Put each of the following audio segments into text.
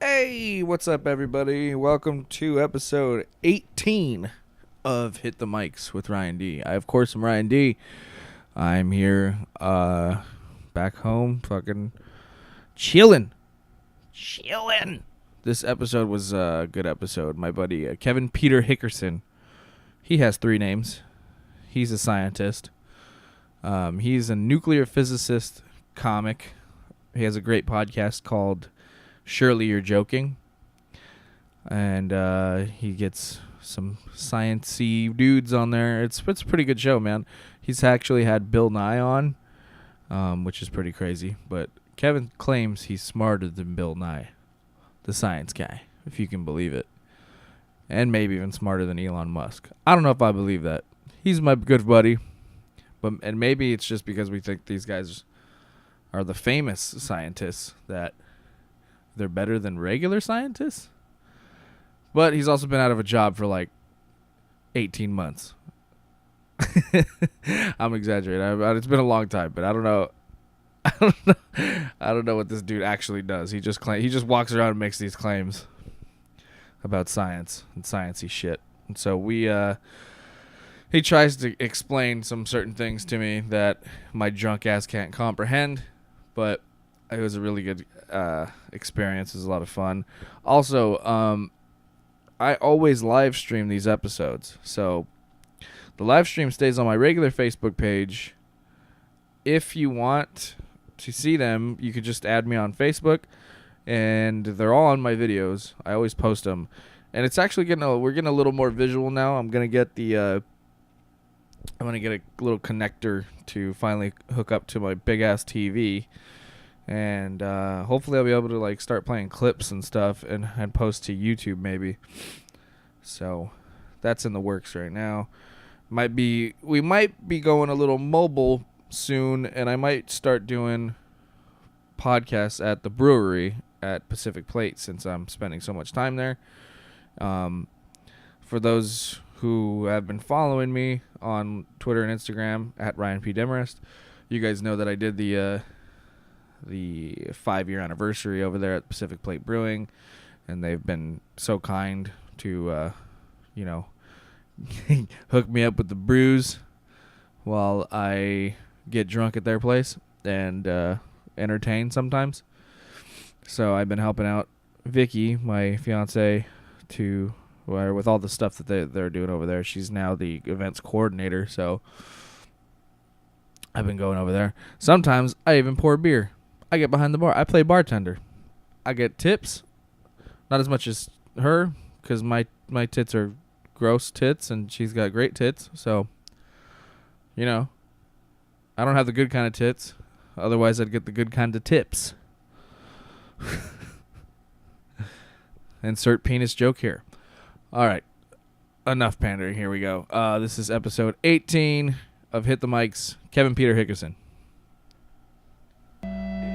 Hey, what's up, everybody? Welcome to episode 18 of Hit the Mics with Ryan D. I, of course, am Ryan D. I'm here, back home, fucking chilling. This episode was a good episode. My buddy, Peter Hickerson, he has 3 names. He's a scientist. He's a nuclear physicist comic. He has a great podcast called Surely You're Joking. And he gets some science-y dudes on there. It's a pretty good show, man. He's actually had Bill Nye on, which is pretty crazy. But Kevin claims he's smarter than Bill Nye, the science guy, if you can believe it. And maybe even smarter than Elon Musk. I don't know if I believe that. He's my good buddy. And maybe it's just because we think these guys are the famous scientists that they're better than regular scientists. But he's also been out of a job for like 18 months. I'm exaggerating. It's been a long time, but I don't know. I don't know what this dude actually does. He just walks around and makes these claims about science and sciencey shit. And so he tries to explain some certain things to me that my drunk ass can't comprehend, but it was a really good experience. It was a lot of fun. Also, I always live stream these episodes, so the live stream stays on my regular Facebook page. If you want to see them, you could just add me on Facebook, and they're all on my videos. I always post them, and it's actually we're getting a little more visual now. I'm gonna get a little connector to finally hook up to my big ass TV, and hopefully I'll be able to like start playing clips and stuff and post to YouTube maybe. So that's in the works right now. We might be going a little mobile soon, and I might start doing podcasts at the brewery at Pacific Plate since I'm spending so much time there. For those who have been following me on Twitter and Instagram at Ryan P. Demarest, you guys know that I did the 5-year anniversary over there at Pacific Plate Brewing, and they've been so kind to hook me up with the brews while I get drunk at their place and entertain sometimes. So I've been helping out Vicky, my fiance, with all the stuff that they're doing over there. She's now the events coordinator, so I've been going over there. Sometimes I even pour beer. I get behind the bar. I play bartender. I get tips. Not as much as her, because my tits are gross tits, and she's got great tits. So, I don't have the good kind of tits. Otherwise, I'd get the good kind of tips. Insert penis joke here. All right. Enough pandering. Here we go. This is episode 18 of Hit the Mics. Peter Hickerson.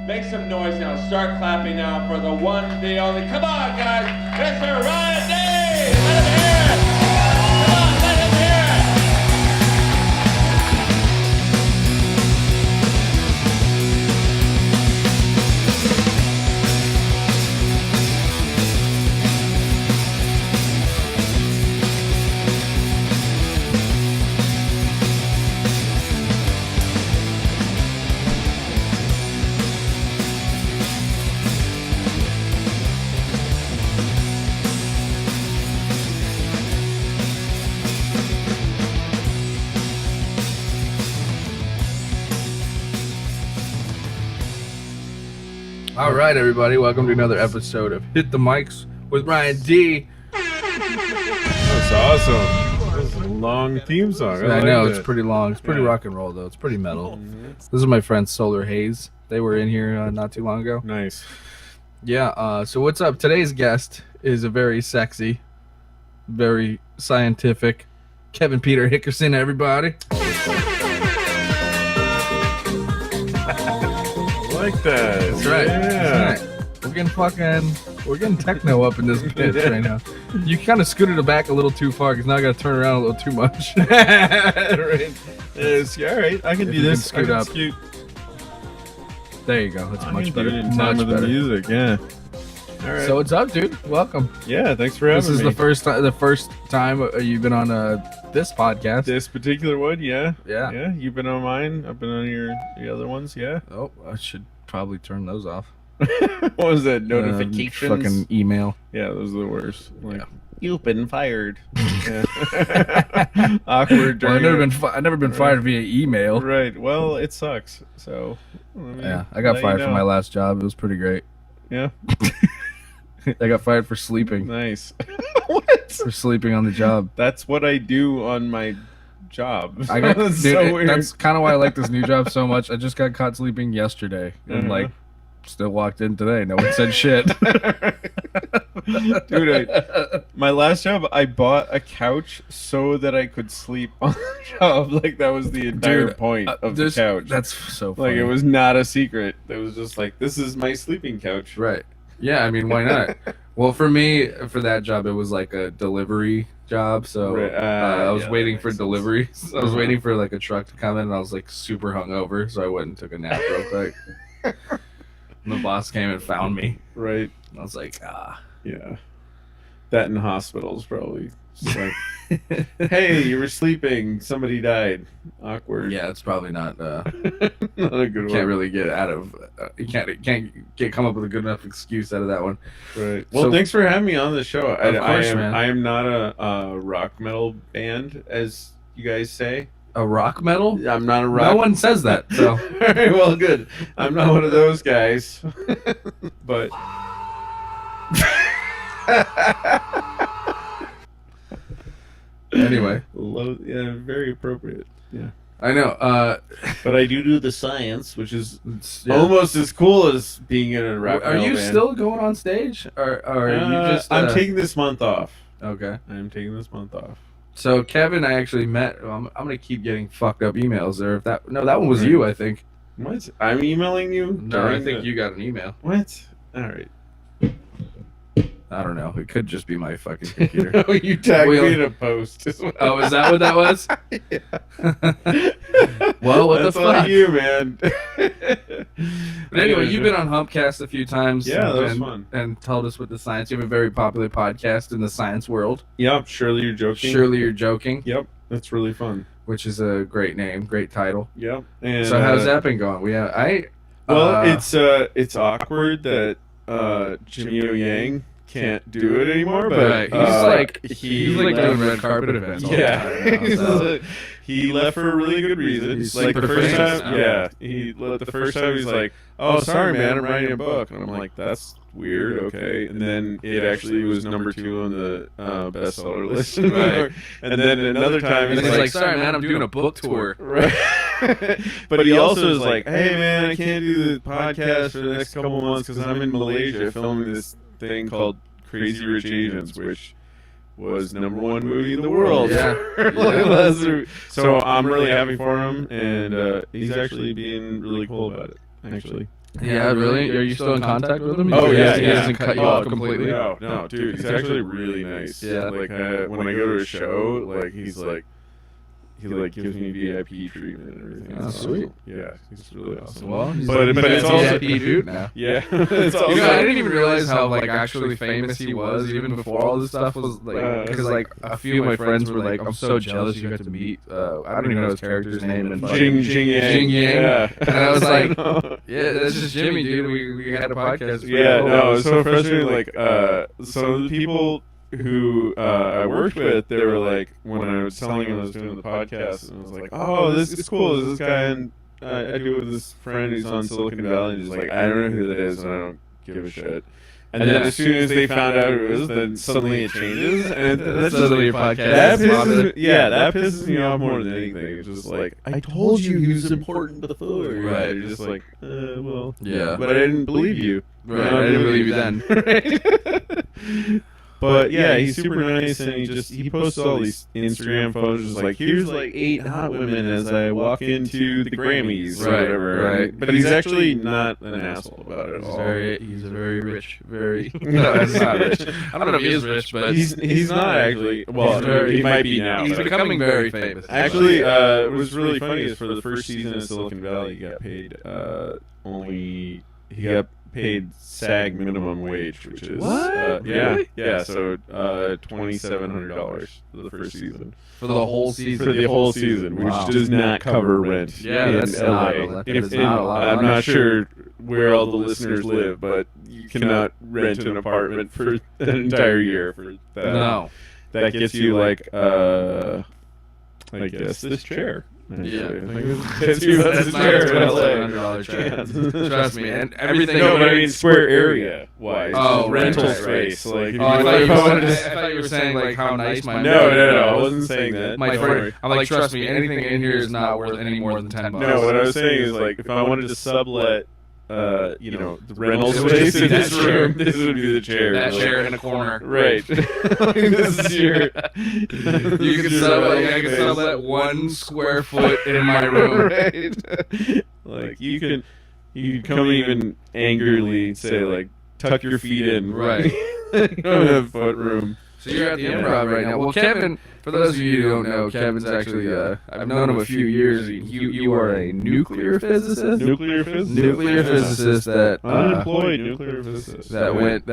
Make some noise now. Start clapping now for the one, the only. Come on, guys. Mr. Ryan D. Let him hear it. Come on, let him hear it. All right, everybody. Welcome to another episode of Hit the Mics with Ryan D. That's awesome. That's a long theme song. I know, it's pretty long. It's pretty rock and roll, though. It's pretty metal. This is my friend Solar Haze. They were in here not too long ago. Nice. Yeah, so what's up? Today's guest is a very sexy, very scientific Peter Hickerson, everybody. Like that. That's right. Yeah. That's right. We're getting techno up in this bitch right now. You kind of scooted it back a little too far because now I got to turn around a little too much. Right. Yes, all right. I can do this. Scoot up. Scoot. There you go. That's much do better. it in time Much with the better. music. Yeah. All right. So what's up, dude? Welcome. Yeah, thanks for having This is me. the first time you've been on this podcast. This particular one, yeah. Yeah. Yeah, you've been on mine. I've been on the other ones, yeah. Oh, I should probably turn those off. What was that? Notifications? Fucking email. Yeah, those are the worst. Like, Yeah. you've been fired. Yeah. Awkward. Well, during I've never been fired via email. Right. Well, it sucks. So, let me Yeah, I got let fired you from know. my last job. It was pretty great. Yeah. I got fired for sleeping. Nice. What? For sleeping on the job. That's what I do on my job. I got, That's dude, so weird. That's kind of why I like this new job so much. I just got caught sleeping yesterday, and Uh-huh. still walked in today. No one said shit. Dude, my last job, I bought a couch so that I could sleep on the job. Like, that was the entire point of the couch. That's so funny. Like, it was not a secret. It was just like, this is my sleeping couch. Right. Yeah, I mean, why not? Well, for me, for that job, it was like a delivery job. So Right. I was Yeah, waiting that for makes sense. deliveries. I was Uh-huh. waiting for like a truck to come in, and I was like super hungover, so I went and took a nap real quick. And the boss came and found me. Right. I was like, Yeah. That in hospitals, probably. Just like, hey, you were sleeping. Somebody died. Awkward. yeah, it's probably not. Not a good one. Can't really get out of. You can't come up with a good enough excuse out of that one. Right. Well, So- thanks for having me on the show. Of course, man. I am not a rock metal band, as you guys say. A rock metal? I'm not a rock. No one says that. So All right, well, good. I'm not one of those guys. But anyway, yeah, very appropriate. Yeah. I know. But I do the science, which is Yeah. almost as cool as being in a rock Are metal you band. still going on stage, or are you just? I'm taking this month off. Okay. I'm taking this month off. So Kevin, I actually met. I'm gonna keep getting fucked up emails. Or if that one was you, I think. What? I'm emailing you? No, I during think the- you got an email. What? All right. I don't know. It could just be my fucking computer. Oh, you tagged Well- me in a post. Oh, is that what that was? Yeah. Well, what the That's all fuck? you, man. But anyway, you've been on HumpCast a few times. Yeah, that was and, fun. And told us with the science. You have a very popular podcast in the science world. Yep, surely you're joking. Surely you're joking, Yep, that's really fun. which is a great name, great title. Yep. And, So how's that been going? Well, it's awkward that Jimmy O Yang can't do it anymore, but Right. He's like left- doing red carpet events. All Yeah, the time now, so. he left for a really good reason. He's Like the super first famous time, now. yeah, the first time he's like, "Oh, sorry, man, I'm writing a book," and I'm like, "That's weird, okay." And then it actually was number 2 on the bestseller list, in New Right. York. And then another time, And he's like, sorry, man, I'm doing a book tour. Right. But he also is like, hey, man, I can't do the podcast for the next couple months because I'm in Malaysia filming this thing called Crazy Rich Asians, which was #1 movie in the world. Yeah. So I'm really happy for him, and he's actually being really cool about it, actually. Yeah, really? Are you still in contact with him? Oh, yeah, He yeah. hasn't cut you off completely? No, dude, he's actually really nice. Yeah. Like, when I go to a show, like, he's like, he like gives me VIP treatment and everything. Oh, It's sweet. awesome. Yeah, he's really awesome. Well, but it's also VIP dude now. yeah, it's also You know, I didn't even realize how like actually famous he was even before all this stuff was like because like a few of my friends were like, I'm so jealous you got to meet. I don't even know his character's name. And Jing Yang. Jing Yang. Yeah. And I was like, know. yeah, that's just Jimmy, dude. We had a podcast. Yeah, no, it's so frustrating. Like, some of the people who I worked with, they were like, when I was telling them I was doing the podcast, and I was like, oh, this is cool. This guy, and I do it with this friend who's on Silicon Valley, and he's like, I don't know who that is, and I don't give a shit. And then as soon as they found out who it was, then suddenly it changes, and that's Suddenly your podcast that is popular. pisses, that pisses me off more than anything. It's just like, I told you he was important before. Right. You're just like, well, Yeah. but I didn't believe you. Right, I didn't believe you then. Right. But yeah, he's super nice, and he posts all these Instagram photos, just like, here's like 8 hot women as I walk into the Grammys or Right, whatever. right. But he's actually not an asshole about it at all. He's a very rich, very. No, he's not rich. I don't know if he is rich, but He's not actually. Well, he might be now. He's but- becoming very famous. Actually, it was really funny is for the first season of Silicon Valley, he got paid paid SAG minimum wage, which is What? yeah, Really? yeah. So $2,700 for the first season. For the whole season. For the whole season, which Wow. does not cover rent. Yeah, in that's LA. not- that is not a lot of I'm money. not sure where all the listeners live, but you cannot rent an apartment for an entire year for that. No. That gets you like I guess this chair. Actually. Yeah. I think it gets you That's this not chair a in $2,700 LA. chair. Yeah. Trust me. And everything. No, but I mean square area wise. Oh, rental right, space. right. Like, if Oh, I you thought you wanted were to- saying, I thought you were saying like how nice my No, I wasn't saying that. My Don't friend, worry. I'm like, trust me, anything in here is not worth any more than $10. No, what I was saying is like if I wanted to sublet, the rental It would space just be in this that chair. room, this would be the chair. That Like, chair in a corner. right? This is your. You can sublet. I can sublet 1 square foot in my room. Right. Like you can come even angrily say like tuck your feet in. Right. You don't have foot room. So you're at the Improv right now. Well, Kevin, for those of you who don't know, Kevin's actually, I've known him a few years. You are a nuclear physicist? Nuclear physicist. Nuclear physicist that Unemployed nuclear physicist. that went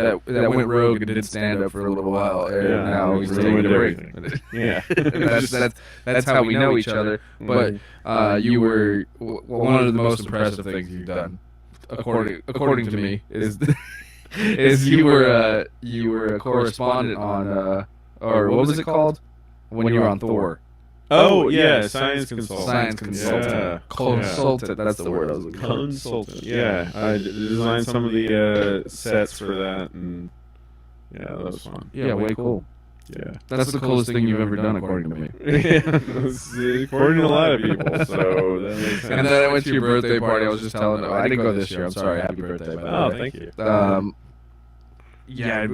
rogue and did stand up for a little while, and Yeah, now he's ruined taking a break. everything. Yeah. And that's how we know each other. But you were one of the most impressive things you've done, according to me, is you were a correspondent on or what was it called when you were on Thor? Oh yeah, science consultant. Science consultant. Yeah. Consultant. That's the word I was looking for. Consultant. Yeah, I designed some of the sets for that, and yeah, that was fun. Yeah, way cool. Yeah. That's the coolest thing you've ever done, according to me. According to a lot of people, so that makes sense. And then I went to your birthday party. I was just telling. I didn't go this year. I'm sorry. Happy birthday. By the Oh, way. thank you. Yeah,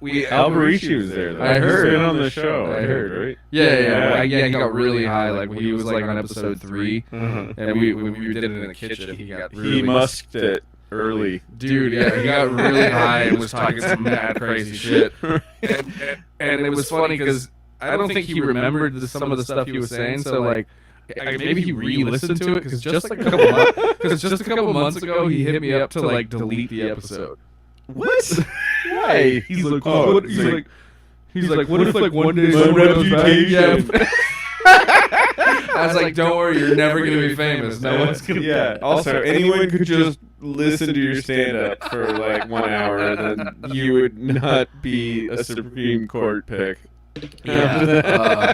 we Alberici was there, though. I heard. He's been on the show. I heard. Right? Yeah. He got really high. Like he was like on episode 3, Uh-huh. and we did it in the kitchen. He got really He musked it early. Dude, yeah, he got really high and was talking some mad crazy shit. And it was funny because I don't think he remembered some of the stuff he was saying. So like, maybe he re-listened to it because just a couple months ago he hit me up to like delete the episode. What? Why? He's like, Oh, what, he's like, what if like one day My someone goes back? reputation. Yeah. I was like, don't worry, you're never gonna be famous. No one's gonna. Yeah. Also, anyone could just listen to your stand-up for like 1 hour, and then you would not be a Supreme Court pick. Yeah.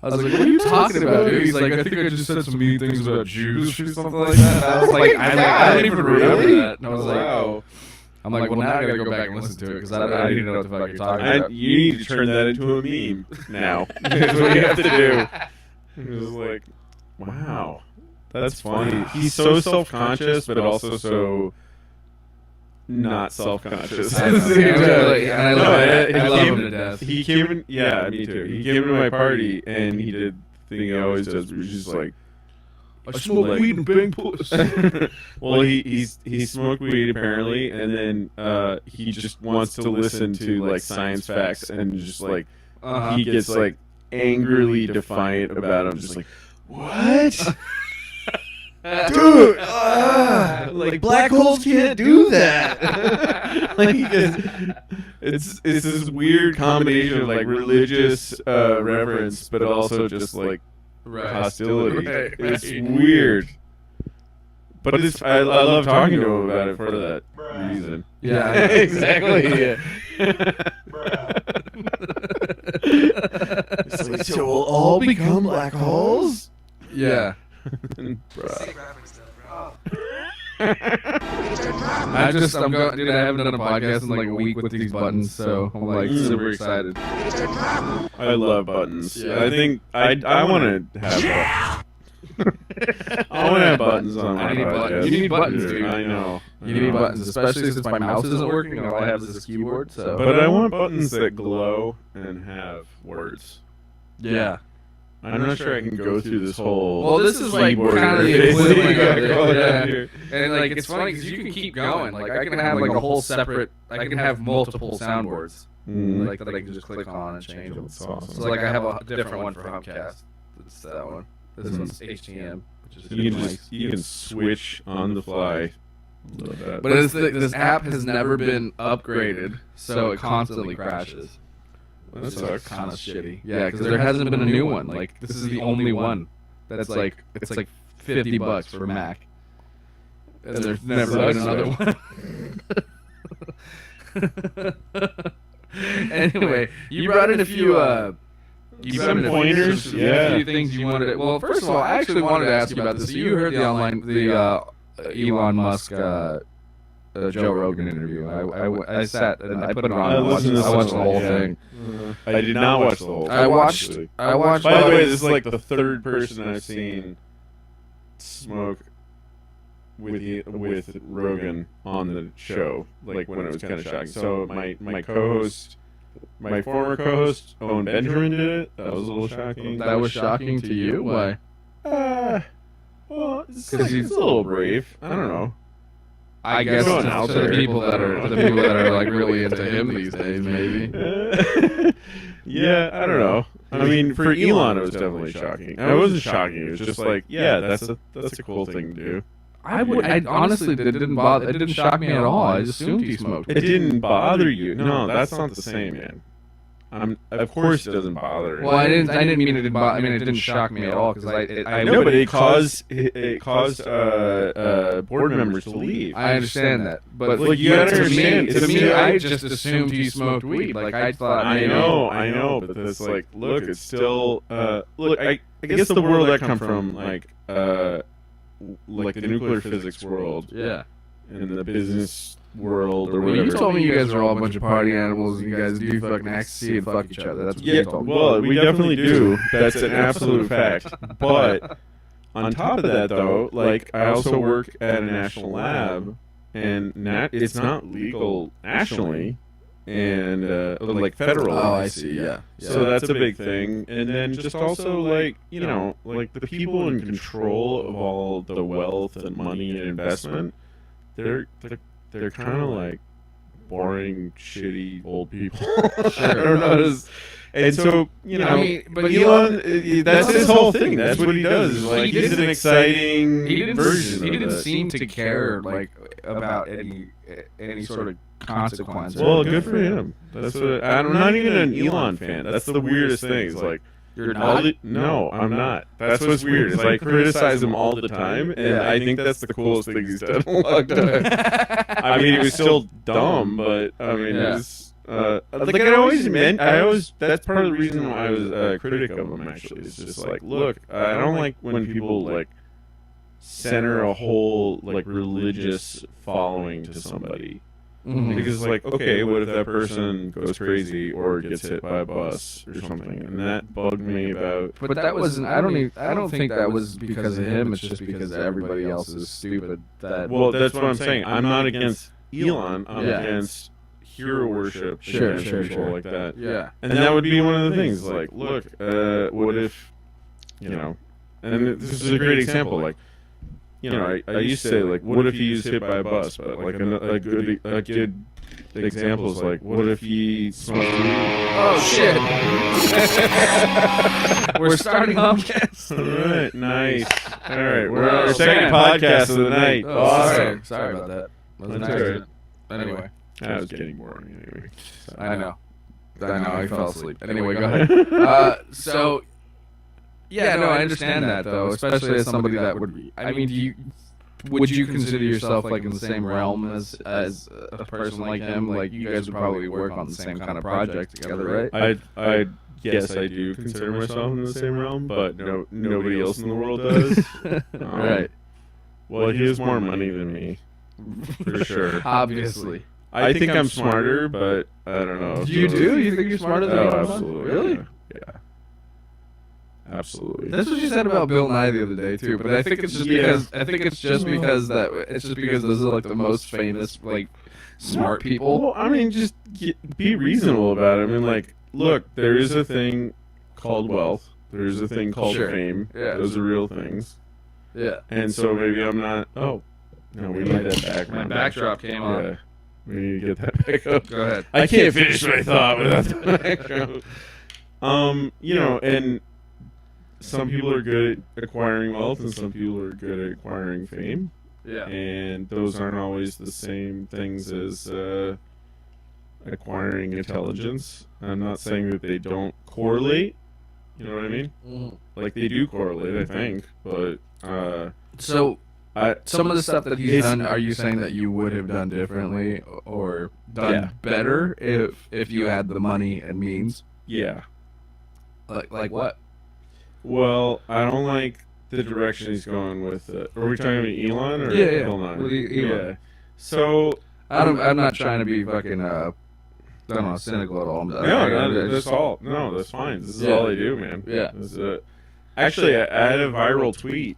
I was like, what are you talking about, dude? He's like, I think I just said some mean things about Jews or something like that. And I was like, I don't even remember that. And I was like, Wow. I'm like, well, now I gotta go back and listen to it because I didn't even know what the fuck you're talking about. You need to turn that into a meme now. That's what you have to do. It was like, wow, that's funny. He's so self-conscious, but also so not self-conscious. I love him to death. He came in, yeah, me too. He came to my party and he did the thing he always does, which is just like, I smoke weed and bang puss. well, he smoked weed apparently, and then he just wants to listen to like science facts, and just like he gets like angrily defiant about them, just like, what? Dude, like black holes can't do that. Like it's this weird combination of like religious reverence, but also just like hostility. Right. It's weird, but it's I love talking to him about it for that reason. Yeah, exactly. Yeah. It's like, so we'll all become black holes. Yeah. Bruh. I'm going, dude. I haven't done a podcast in like a week with these buttons, so I'm like super excited. I love buttons. Yeah. I think I want to have. I want to have buttons on my I need podcast. buttons. You need buttons, dude. I know. You need buttons, especially since my mouse isn't working and all I have is this keyboard. So, But I want buttons that glow and have words. yeah. I'm not sure I can go through this whole. Well, this is like keyboard kind of the interface. equivalent You gotta of go it. down Yeah. here. And like it's funny because you can keep going. Like I can have like a whole separate. I can have multiple soundboards like that I can just click on and change them. That's awesome. So like I have a different one for FamCast. It's that one. This one's HTM, which is You can nice. you can switch on the fly But this app has never been upgraded, so it constantly crashes. That sucks. Kind of shitty. Yeah, because there hasn't been a new one. Like, this is the only one that's like, it's like $50 for Mac. And there's never been another one. Anyway, you brought in a few pointers. A few things you wanted to, well, first of all, I actually wanted to ask you about this. So you heard the Elon Musk Joe Rogan interview. I sat and I put it on. I watched the whole thing. I did not watch the whole thing. I watched. By the way, this is like the third person I've seen smoke with Rogan on the show, like when it was kind of shocking. So my co-host, my former co-host Owen Benjamin did it. That was a little shocking. That was shocking to you? Why? Well, it's a little brave. I don't know. I guess to the people that are like really into him these days, maybe. Yeah, I don't know. I mean, for Elon, it was definitely shocking. It wasn't shocking. It was just like, yeah, that's a cool thing to do. I honestly, it didn't bother. It didn't shock me at all. I just assumed he smoked. It didn't bother you? No, that's not the same, man. Of course, it doesn't bother. Well, I didn't mean it didn't bother. I mean, it didn't shock me at all because I know, but it caused board members to leave. I understand that, but like, you gotta understand. To me, I just assumed he smoked weed. Like I thought. I know, but it's like, look, it's still look. I guess the world I come from, like the nuclear physics world, yeah, and the business world or whatever. You told me you guys are all a bunch of party animals. And you guys do fucking ecstasy and fuck each other. That's what you told me. Well, we definitely do. That's an absolute fact. But on top of that, though, like I also work at a national lab, and it's not legal nationally, and like federal. Oh, I see. Yeah. So that's a big thing. And then just also like like the people in control of all the wealth and money and investment, they're kind of like boring, shitty old people. I don't know. And so, I mean, but Elon, that's his whole thing. That's what he does. Like, he's an exciting version. He didn't seem to care like about any sort of consequences. Well, good for him. That's what I'm not even an Elon fan. That's the weirdest thing. It's like, you're not? No, I'm not. That's what's weird. It's like, criticize him all the time, and I think that's the coolest thing he's done in a long time. I mean, it was still dumb, but I mean, it was like I always that's part of the reason why I was a critic of him. Actually, it's just like, look, I don't like when people like center a whole like religious following to somebody. Mm-hmm. Because it's like, okay, what if that person goes crazy or gets hit by a bus or something? And that bugged me about. But that wasn't. I don't think that was because of him. It's just because everybody else is stupid. Well, that's what I'm saying. I'm not against Elon. I'm against hero worship. Sure. Like that. Yeah. And that would be one of the things. Like, look, what if, and this is a great example. Like, I used to say, like, what if he was hit by a bus? But, like, a good example is, like, what if he smoked weed? Oh, shit. We're starting FamCast. All right, nice. All right, we're on our second podcast of the night. Oh, sorry about that. That's all right. Anyway. I was getting boring anyway. So. I know. I fell asleep. Anyway, go ahead. So... Yeah, no, I understand that though, especially as somebody that would. I mean, would you consider yourself like in the same realm as a person like him? Like you guys would probably work on the same kind of project together, right? I guess I do consider myself in the same realm, but nobody else in the world does. Right. Well, he has more money than me, for sure. Obviously. I think I'm smarter, but I don't know. You do? You think you're smarter than me? Oh, absolutely. Really? Yeah. Absolutely. That's what you said about Bill Nye the other day too. But I think it's just because those are like the most famous like smart people. Well, I mean, just be reasonable about it. I mean, like, look, there is a thing called wealth. There is a thing called fame. Yeah. Those are real things. Yeah. And so maybe I'm not. Oh, no, we need that background. My backdrop came on. Yeah. We need to get that back up. Go ahead. I can't finish my thought without the background. And some people are good at acquiring wealth, and some people are good at acquiring fame. Yeah. And those aren't always the same things as acquiring intelligence. I'm not saying that they don't correlate. You know what I mean? Like, they do correlate, I think. But, So, some of the stuff that he's it's- done, are you saying that you would have done differently or done better if you had the money and means? yeah. Like what? Well, I don't like the direction he's going with it. Are we talking about Elon or Yeah. Elon? With Elon. Yeah. So, I'm not trying to be fucking I don't know, cynical at all. that's all. No, that's fine. This is all I do, man. Yeah. Actually, I had a viral tweet.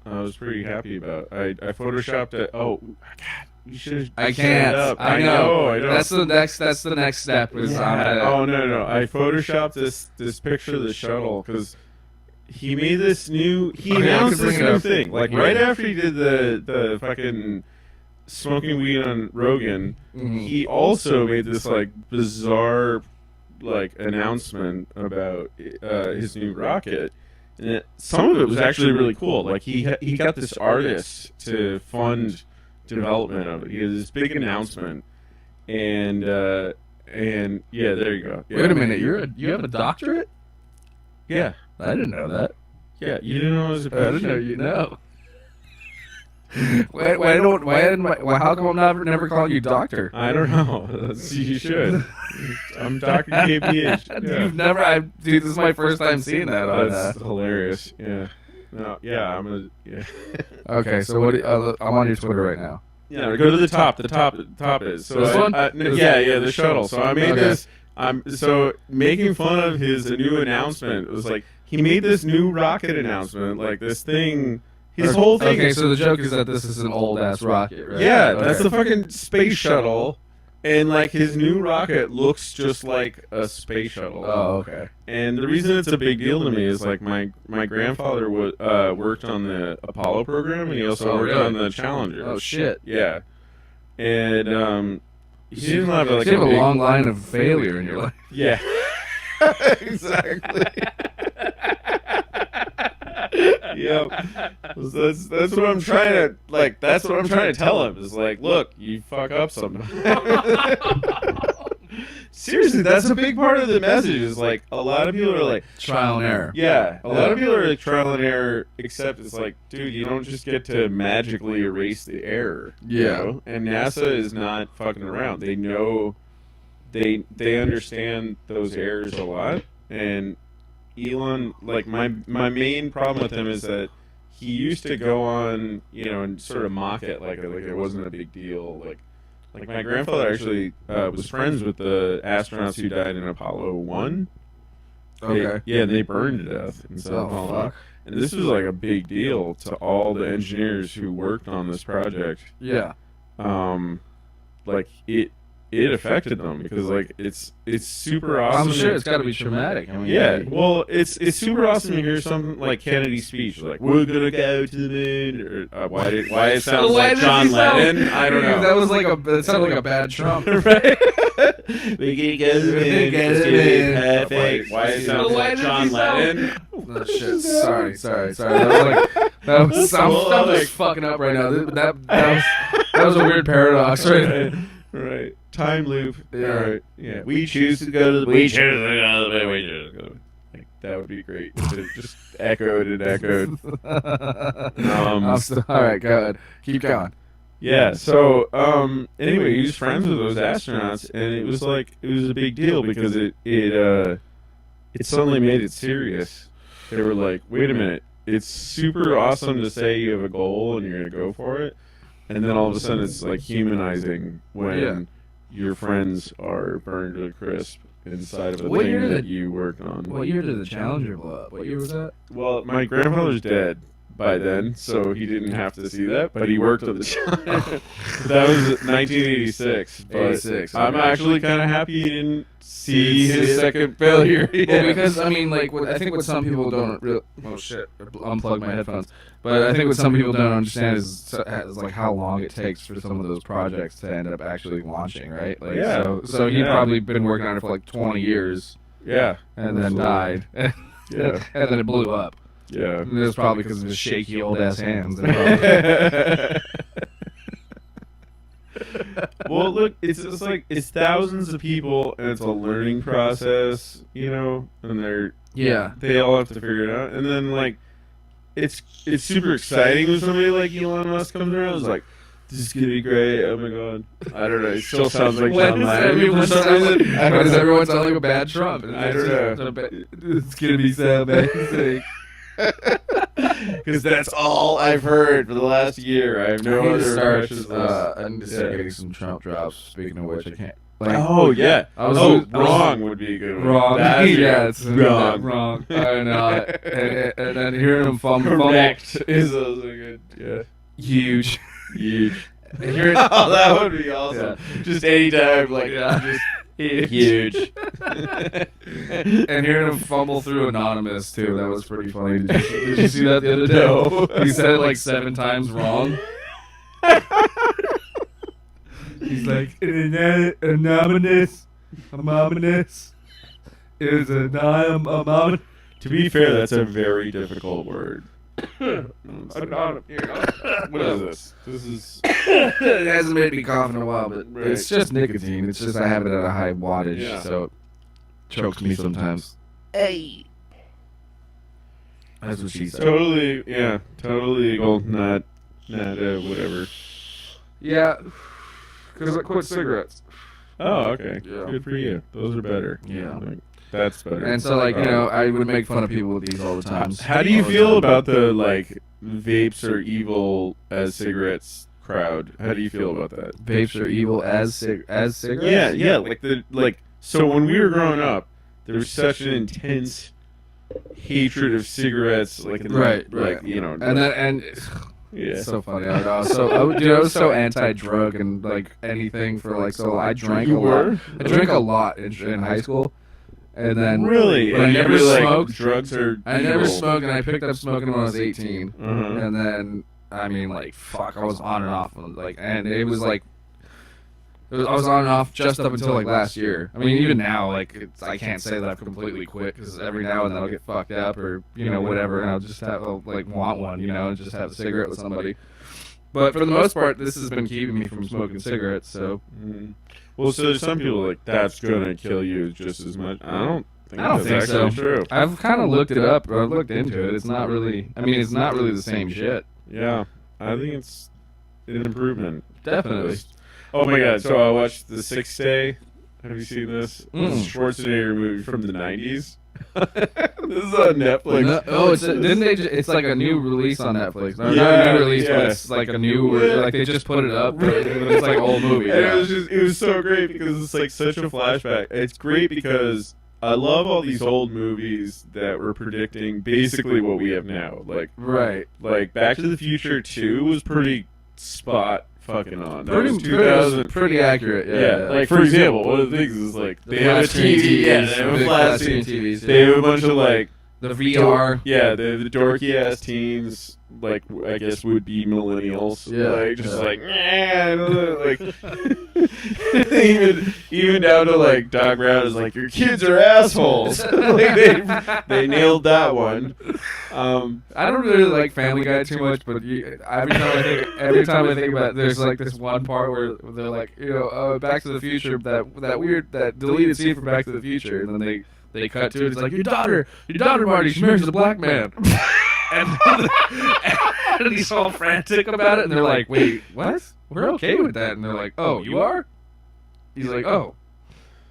I was pretty happy about. I photoshopped it. Oh, God, you should. I can't. Up. I know. That's the next step. Is Oh no! I photoshopped this picture of the shuttle because he made this new. He announced this new thing. Like right after he did the fucking smoking weed on Rogan, he also made this like bizarre like announcement about his new rocket. And some of it was actually really cool. Like he got this artist to fund development of it. He had this big announcement, and yeah, there you go. Yeah. Wait a minute, you have a doctorate? Yeah, I didn't know that. yeah. You didn't know it was a I didn't know you know. How come I'm never calling you doctor? I don't know. You should. I'm Dr. KPH. Yeah. You've never, dude. This is my first time seeing that. That's hilarious. Yeah. No. Yeah. Yeah. Okay, so what? I'm on your Twitter right now. Yeah. Go to the top. The top is. So This one? Yeah. The shuttle. So I made Okay. this. So making fun of his new announcement. It was like he made this new rocket announcement. Like this thing. His whole thing. Okay, so the joke is that this is an old ass rocket, right? Yeah, Okay. that's the fucking space shuttle, and like his new rocket looks just like a space shuttle. Oh, okay. And the reason it's a big deal to me is like my grandfather worked on the Apollo program, and he also worked on the Challenger. Oh shit. Yeah, and he didn't have like you have a long line of failure in your life. Yeah, exactly. Yep. That's what I'm trying to like. That's what I'm trying to tell him is like, look, you fuck up sometimes. Seriously, that's a big part of the message. Is like a lot of people are like Trial and error. Yeah, a lot of people are like trial and error. Except it's like, dude, you don't just get to magically erase the error. You Yeah. know? And NASA is not fucking around. They know, they understand those errors a lot. And Elon, like my main problem with him is that he used to go on, and sort of mock it like it wasn't a big deal. Like my grandfather actually was friends with the astronauts who died in Apollo 1. Okay. They burned to death instead of Apollo 1. Fuck. And this was like a big deal to all the engineers who worked on this project. Yeah. Like it affected them because like it's super awesome. I'm sure it's got to be traumatic. I mean, Yeah, well, it's super awesome to hear some like Kennedy's speech, like "We're gonna go to the moon," or why it sounds Why like did John he sound- Lennon. I don't know. That sounded like a bad Trump. Right? We can go to the moon. It's gonna be perfect. Why it sounds Why like did John he sound- Lennon? Oh, shit. Sorry. That was I'm just fucking up right now. That was a weird paradox, right? Right. Time loop. Yeah. All right. Yeah. We choose to go to the moon. We choose to go to the moon. We choose to go to the moon. Like, that would be great. If it just echoed and echoed. All right, go ahead. Keep going. Yeah. So, anyway, he was friends with those astronauts, and it was a big deal because it suddenly made it serious. They were like, wait a minute, it's super awesome to say you have a goal and you're gonna go for it, and then all of a sudden it's like humanizing when your friends are burned to a crisp inside of a What thing year that did- you worked on. What year did the Challenger blow up? What year was that? Well, my grandfather's dead by then, so he didn't have to see that, but he worked on the Challenger. That was 1986. But 86, I'm okay. actually kind of happy he didn't see his second failure. Well, because I mean, like, I think what some people don't really. Oh shit! Unplug my headphones. But I think what some people don't understand is like how long it takes for some of those projects to end up actually launching, right? Like, Yeah. So he'd Yeah. probably been working on it for like 20 years, Yeah. and then Absolutely. died, Yeah. and then it blew up. Yeah. And it was probably because of his shaky old ass hands. Well, look, it's just like it's thousands of people, and it's a learning process, you know, and they all have to figure it out, and then like it's super exciting when somebody like Elon Musk comes around. It's like, this is gonna be great. Oh my god, I don't know. It still sounds like John Lennon for some reason. Why does everyone sound like a bad Trump? I don't know. It's gonna be so amazing. Because that's all I've heard for the last year. I have no other impressions. I need to start getting some Trump drops. Speaking of which, I can't. Like, yeah. Wrong would be a good one. Wrong. It's wrong. Wrong. I know. And then hearing him fumble. Correct is also good. Yeah. Huge. That would be awesome. Yeah. Just anytime, like, just huge. And hearing him fumble through Anonymous, too. That was pretty funny. Did you see that the other day? No. He said it like 7 times wrong. He's like, anonymous is anonymous. To be fair, that's a very difficult word. What is this? This is... It hasn't made me cough in a while, but it's just nicotine. It's just I have it at a high wattage, so it chokes me sometimes. Hey. That's what she said. Totally legal. Not whatever. Yeah, because I quit cigarettes. Oh, okay. Yeah. Good for you. Those are better. Yeah. Like, that's better. And so, like, you know, I would make fun of people with these all the time. How do you feel about the, like, vapes are evil as cigarettes crowd? How do you feel about that? Vapes are evil as cigarettes? Yeah. So when we were growing up, there was such an intense hatred of cigarettes, like, right. you know. Yeah. It's so funny. I was so anti-drug and like anything for like so I drank a lot. I drank a lot in high school, and then really, but I never smoked. Drugs are. I never smoked, and I picked up smoking when I was 18, Uh-huh. and then I mean like fuck, I was on and off like, and it was like. I was on and off just up until like last year. I mean, even now, like I can't say that I've completely quit because every now and then I'll get fucked up or you know whatever, and I'll just like want one, you know, and just have a cigarette with somebody. But for the most part, this has been keeping me from smoking cigarettes. So, well, so there's some people like that's gonna kill you just as much. I don't think so. True. I've kind of looked it up, or I've looked into it. It's not really. I mean, it's not really the same shit. Yeah, I think it's an improvement. Definitely. Oh my god! So I watched The Sixth Day. Have you seen this? It's a Schwarzenegger movie from the '90s. This is on Netflix. It's like a new release on Netflix. Not Yeah, a new release, yeah. but it's like a new. Like they just put it up. But it's like an old movie. And Yeah. it was so great because it's like such a flashback. It's great because I love all these old movies that were predicting basically what we have now. Like Back to the Future 2 was pretty spot fucking on. That was 2000. Pretty accurate. Yeah. Like for example, one of the things is like they have a TV, they have a flat screen TVs. They have a bunch of like the VR. Yeah, the dorky ass teens, like I guess would be millennials. Yeah, like just like even down to like Doc Brown is like your kids are assholes. Like they nailed that one. I don't really like Family Guy too much, but every time I think about it, there's like this one part where they're like, you know, Back to the Future, that deleted scene from Back to the Future, and then they cut to it. It's like your daughter, Marty, she marries a black man, and he's all frantic about it, and they're like, wait, what? We're okay with that, and they're like, oh, you are? He's like, oh,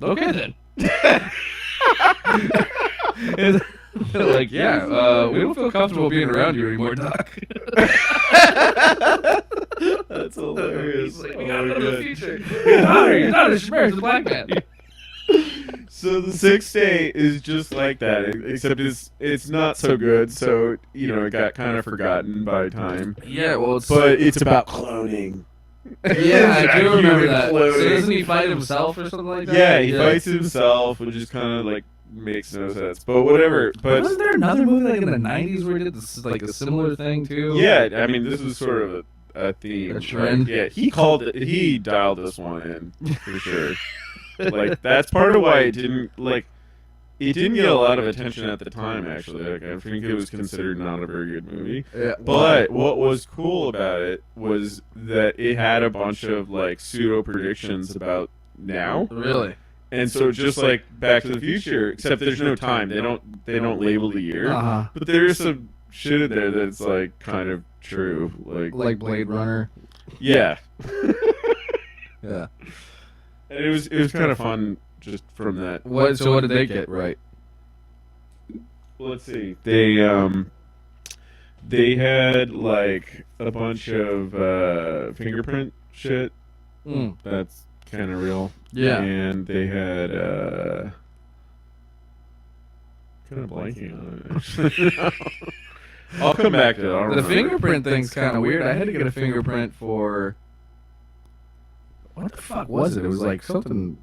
okay then. And they're like, yeah, we don't feel comfortable being around you anymore, Doc. That's hilarious. He's like, we gotta go to the future. Your daughter, she marries a black man. So The Sixth Day is just like that, except it's not so good. So you know, it got kind of forgotten by time. Yeah, well, but it's about cloning. Yeah, I do remember that. So doesn't he fight himself or something like that? Yeah, he fights himself, which is kind of like makes no sense. But whatever. But wasn't there another movie like in the '90s where he did this, like a similar thing too? Yeah, I mean this was sort of a theme, a trend. Right? Yeah, he dialed this one in for sure. Like that's part of why it didn't like. it didn't get a lot of attention at the time, actually. Like, I think it was considered not a very good movie. Yeah. But what was cool about it was that it had a bunch of, like, pseudo-predictions about now. Really? And so just like Back to the Future, except there's no time. They don't label the year. Uh-huh. But there is some shit in there that's, like, kind of true. Like Blade Runner. Yeah. Yeah. And it was kind of fun just from that. So what did they get right? Let's see. They had, like, a bunch of fingerprint shit. That's kind of real. Yeah. And they had kind of blanking on it, actually. I'll come back to it. I don't The remember. fingerprint thing's kind of weird. I had to get a fingerprint for... What the fuck was it? It was like something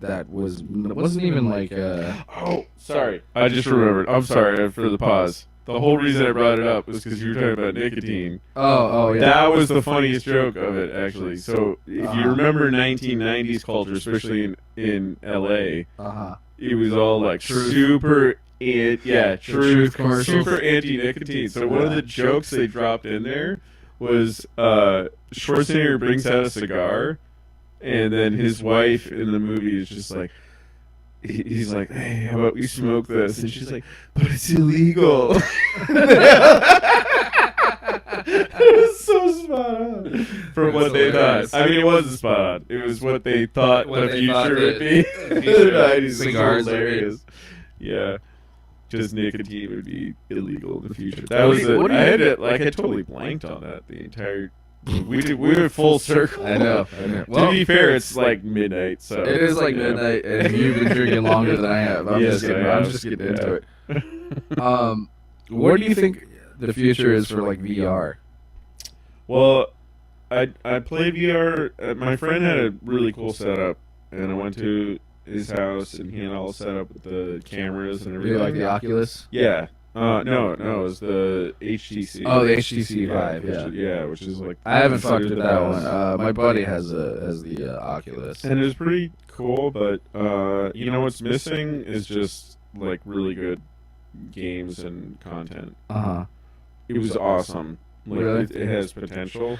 that wasn't even like... Oh, sorry. I just remembered. I'm sorry for the pause. The whole reason I brought it up was because you were talking about nicotine. Oh, yeah. That was the funniest joke of it, actually. So if you remember 1990s culture, especially in LA, it was all like super... truth commercials. Super anti-nicotine. So one of the jokes they dropped in there was Schwarzenegger brings out a cigar, and then his wife in the movie is just like, he's like, hey, how about we smoke this? And she's like, but it's illegal. It was so spot on from what they thought. I mean, it wasn't spot on. It was what they thought the future would be. Cigars are hilarious. Yeah. Just nicotine would be illegal in the future. That was it. I totally blanked on that the entire. We went full circle. I know. Well, to be fair, it's like midnight, so it is like midnight, and you've been drinking longer than I have. I'm just getting into it. What do you think the future is for, like, VR? Well, I played VR. My friend had a really cool setup, and I went to his house, and he had all set up with the cameras and Do everything. you like the Oculus? Yeah. No, it was the HTC. Oh, the HTC Vive, yeah. Which is like... I haven't fucked with that one. My buddy has the Oculus. And it was pretty cool, but you know what's missing is just, like, really good games and content. It was awesome. Like, Really? it has potential,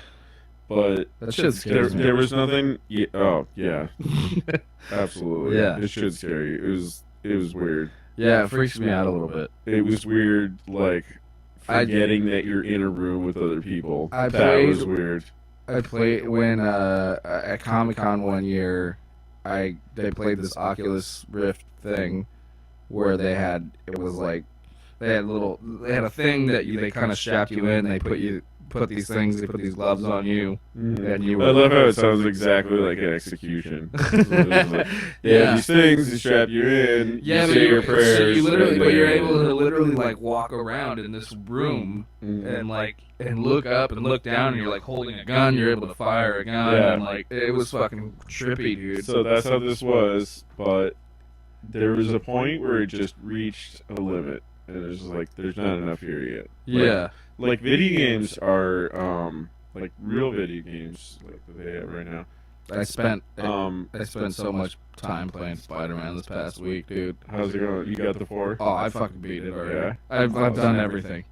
but That shit scares me. there was nothing... Yeah. Absolutely. Yeah. It should scare you. It was weird. Yeah, it freaks me out a little bit. It was weird, like, forgetting that you're in a room with other people. That was weird. I played when at Comic-Con one year, they played this Oculus Rift thing where they had a thing that they kind of strapped you in. They put these gloves on you, and you were... I love how it sounds exactly like an execution. These things, you strap you in, you say your prayers. So you're able to literally, like, walk around in this room and look up and look down, and you're, like, holding a gun. You're able to fire a gun, and, like, it was fucking trippy, dude. So that's how this was, but there was a point where it just reached a limit, and it was just like, there's not enough here yet. Yeah. Like, video games are, like, real video games, like, that they have right now. I spent so much time playing Spider-Man this past week, dude. How's it going? You got the 4? Oh, I fucking beat it already. Yeah? I've done everything.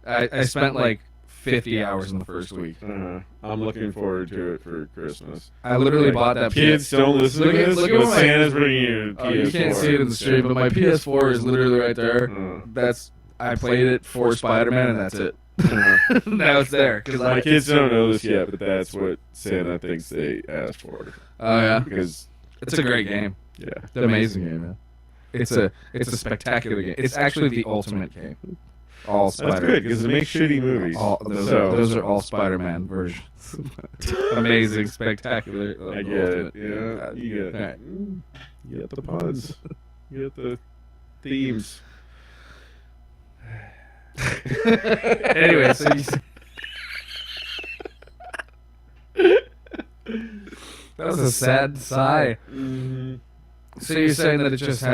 I spent, like, 50 hours in the first week. I'm looking forward to it for Christmas. I literally bought that. Kids, don't listen to this, but Santa's bringing you a PS4. You can't see it in the stream, but my PS4 is literally right there. I played it for Spider-Man, and that's it. Now it's there. My kids don't know this yet, but that's what Santa thinks they asked for. Oh, yeah? Because it's a great game. Yeah. It's an amazing game, man. It's a spectacular game. It's actually the ultimate game. All Spider-Man. That's good, because it makes shitty movies. Those are all Spider-Man versions. Amazing, spectacular. I get it. Yeah, you get it. You get the puns. You get the themes. Anyway, so that was a sad sigh. So you're saying that it just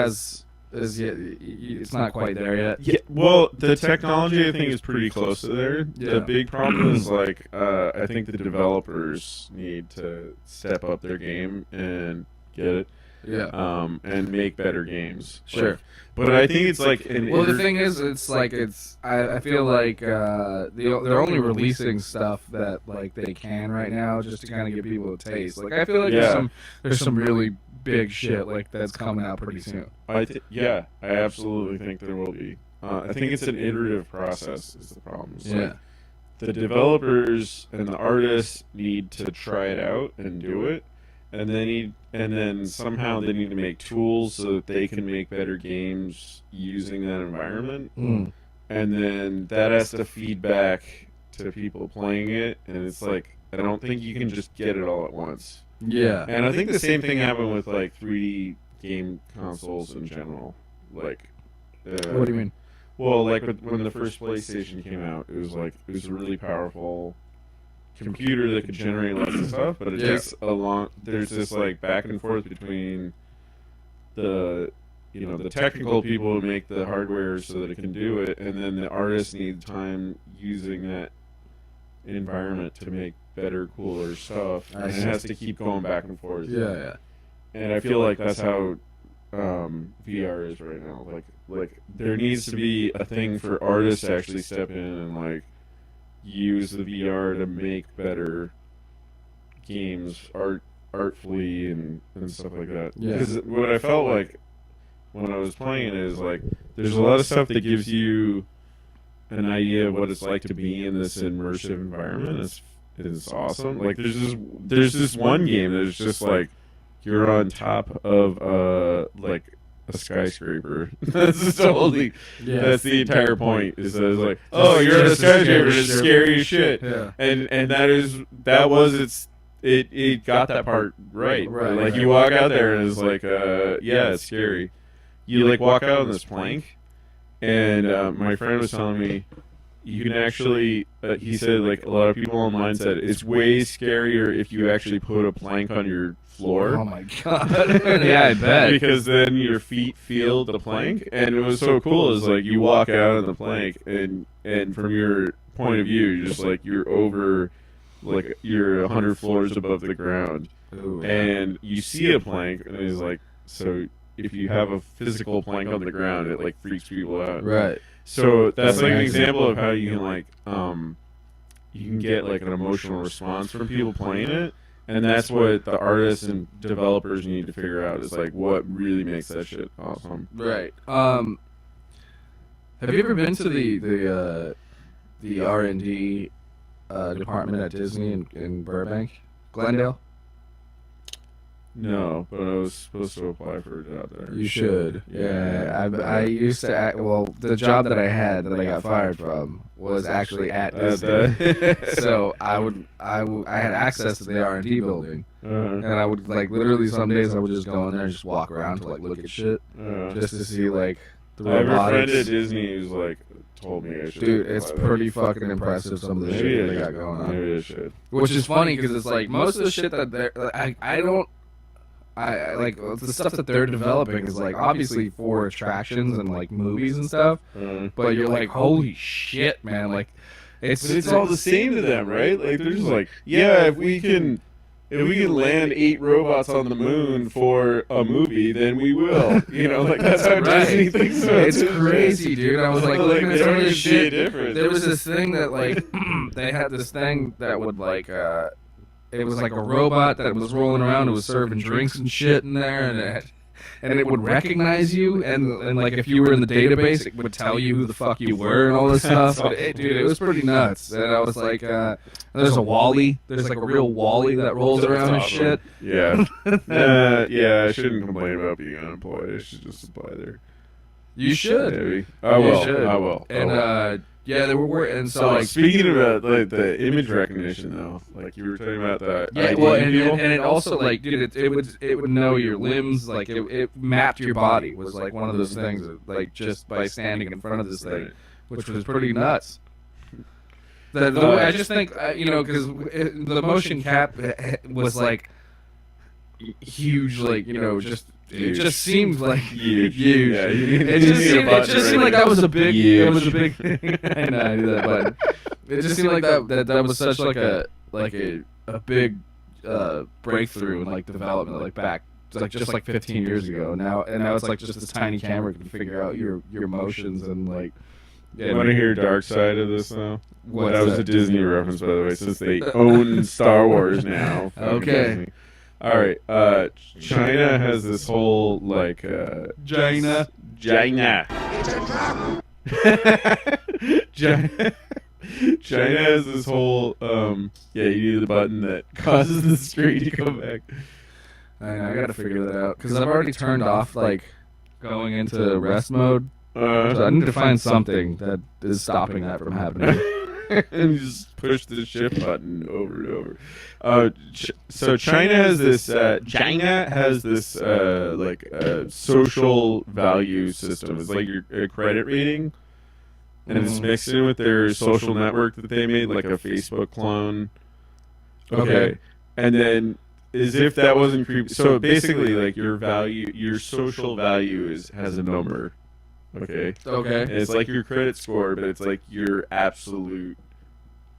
it's not quite there yet? Yeah. Well, the technology I think is pretty close to there. Yeah. The big problem is I think the developers need to step up their game and get it. and make better games. Sure. But I think it's like the thing is, I feel like they're only releasing stuff that like they can right now just to kind of give people a taste. Like I feel like there's some really big shit like that's coming out pretty soon. I absolutely think there will be. I think it's an iterative process is the problem. Like, the developers and the artists need to try it out and do it, and then somehow they need to make tools so that they can make better games using that environment, and then that has to feed back to people playing it, and it's like I don't think you can just get it all at once. Yeah, and I think the same thing happened with like 3D game consoles in general. Like, what do you mean? Well, like when the first PlayStation came out, it was a really powerful computer that could generate lots of stuff, but it takes there's this like back and forth between the technical people who make the hardware so that it can do it, and then the artists need time using that environment to make better, cooler stuff, and it has to keep going back and forth. Yeah. And I feel like that's how VR is right now. Like there needs to be a thing for artists to actually step in and like use the VR to make better games artfully and stuff like that. Because what I felt like when I was playing it is like there's a lot of stuff that gives you an idea of what it's like to be in this immersive environment. It's awesome. Like there's this one game that's just like you're on top of like a skyscraper. That's totally. That's the entire point. Is that it's like, oh, you're on a skyscraper. It's scary as shit. Yeah. And it got that part right. Like you walk out there and it's like, it's scary. You like walk out on this plank, and my friend was telling me you can actually. He said like a lot of people online said it's way scarier if you actually put a plank on your floor. Oh my god! Yeah, I bet. Because then your feet feel the plank, and it was so cool. Is like you walk out on the plank, and from your point of view, you're just like you're over, like you're 100 floors above the ground, and you see a plank, and it's like so. If you have a physical plank on the ground, it like freaks people out. Right. So that's like an example of how you can like you can get like an emotional response from people playing it. And that's what the artists and developers need to figure out is like what really makes that shit awesome. Right. Have you ever been to the R&D department at Disney in Burbank, Glendale? No, but I was supposed to apply for a job there. You should. Yeah. I used to act, the job that I had that I got fired from was actually at Disney. So I had access to the R&D building, and I would like literally some days I would just go in there and just walk around to like look at shit, just to see like the robotics. I have a friend at Disney who's like told me I should. Dude, it's pretty fucking impressive some of the shit they got going on. Maybe I should. Which is funny because it's like most of the shit that they're I like the stuff that they're developing is like obviously for attractions and like movies and stuff, but you're like, holy shit, man! Like, it's all the same to them, right? Like they're just like, if we can land 8 robots on the moon for a movie, then we will. You know, like that's how Disney thinks. It's crazy, dude. I was like looking at some of this shit. Different. There was this thing that like they had this thing that would like. It was like a robot that was rolling around. It was serving drinks and shit in there, and it would recognize you. And like if you were in the database, it would tell you who the fuck you were and all this stuff. But dude, it was pretty nuts. And I was like, there's a Wall-E. There's like a real Wall-E that rolls around and shit. Yeah. I shouldn't complain about being unemployed. I should just apply there. You should. Maybe. I will. And yeah, they were, and so like speaking about like the image recognition though, like you were talking about that. Yeah, well, and it also like, dude, it would know your limbs, like it mapped your body. Was like one of those things, that, like just by standing in front of this thing, which was pretty nuts. I just think because the motion cap was like huge, like just. It just seemed like huge. Yeah, it just seemed like that was a big. Huge. It was a big thing. I know I knew that, but it just seemed like that was such like a big breakthrough in like development, like back like just like 15 years ago. Now it's like just this tiny camera can figure out your motions and like. You want to hear dark side of this though? What's that was a Disney reference, by the way, since they own Star Wars now. Okay. Disney. All right. China has this whole like China. China has this whole you need the button that causes the screen to come back. I know, I gotta figure that out because I've already turned off like going into rest mode. So I need to find something that is stopping that from happening. And just push the shift button over and over. So China has this social value system. It's like your credit rating, and it's mixed in with their social network that they made, like a Facebook clone. Okay. And then, as if that wasn't creepy, so basically, like your social value has a number. Okay. And it's like your credit score, but it's like your absolute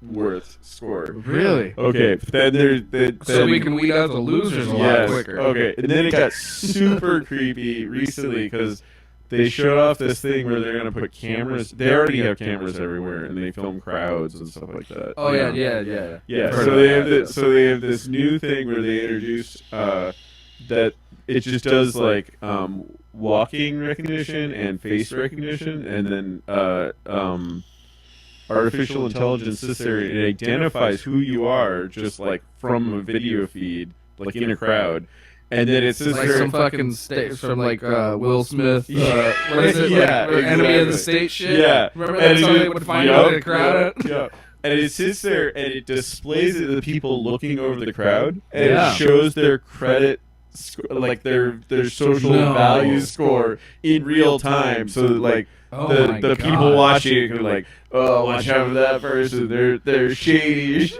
worth score. Really? Okay. Then so we can weed out the losers a lot quicker. Okay. And then it got super creepy recently because they showed off this thing where they're gonna put cameras. They already have cameras everywhere, and they film crowds and stuff like that. Oh yeah. So they have this new thing where they introduced that it just does like walking recognition and face recognition, and then artificial intelligence sits there and it identifies who you are just like from a video feed, like in a crowd. And then it's like some fucking from like Will Smith. What is it? Yeah, like, Enemy of the State shit. Yeah, remember that song they would find out in the crowd? Yeah. And it sits there and it displays it to the people looking over the crowd, and it shows their credit, like their social value score in real time. So that, like the people watching it can like, oh, watch out for that person. They're shady.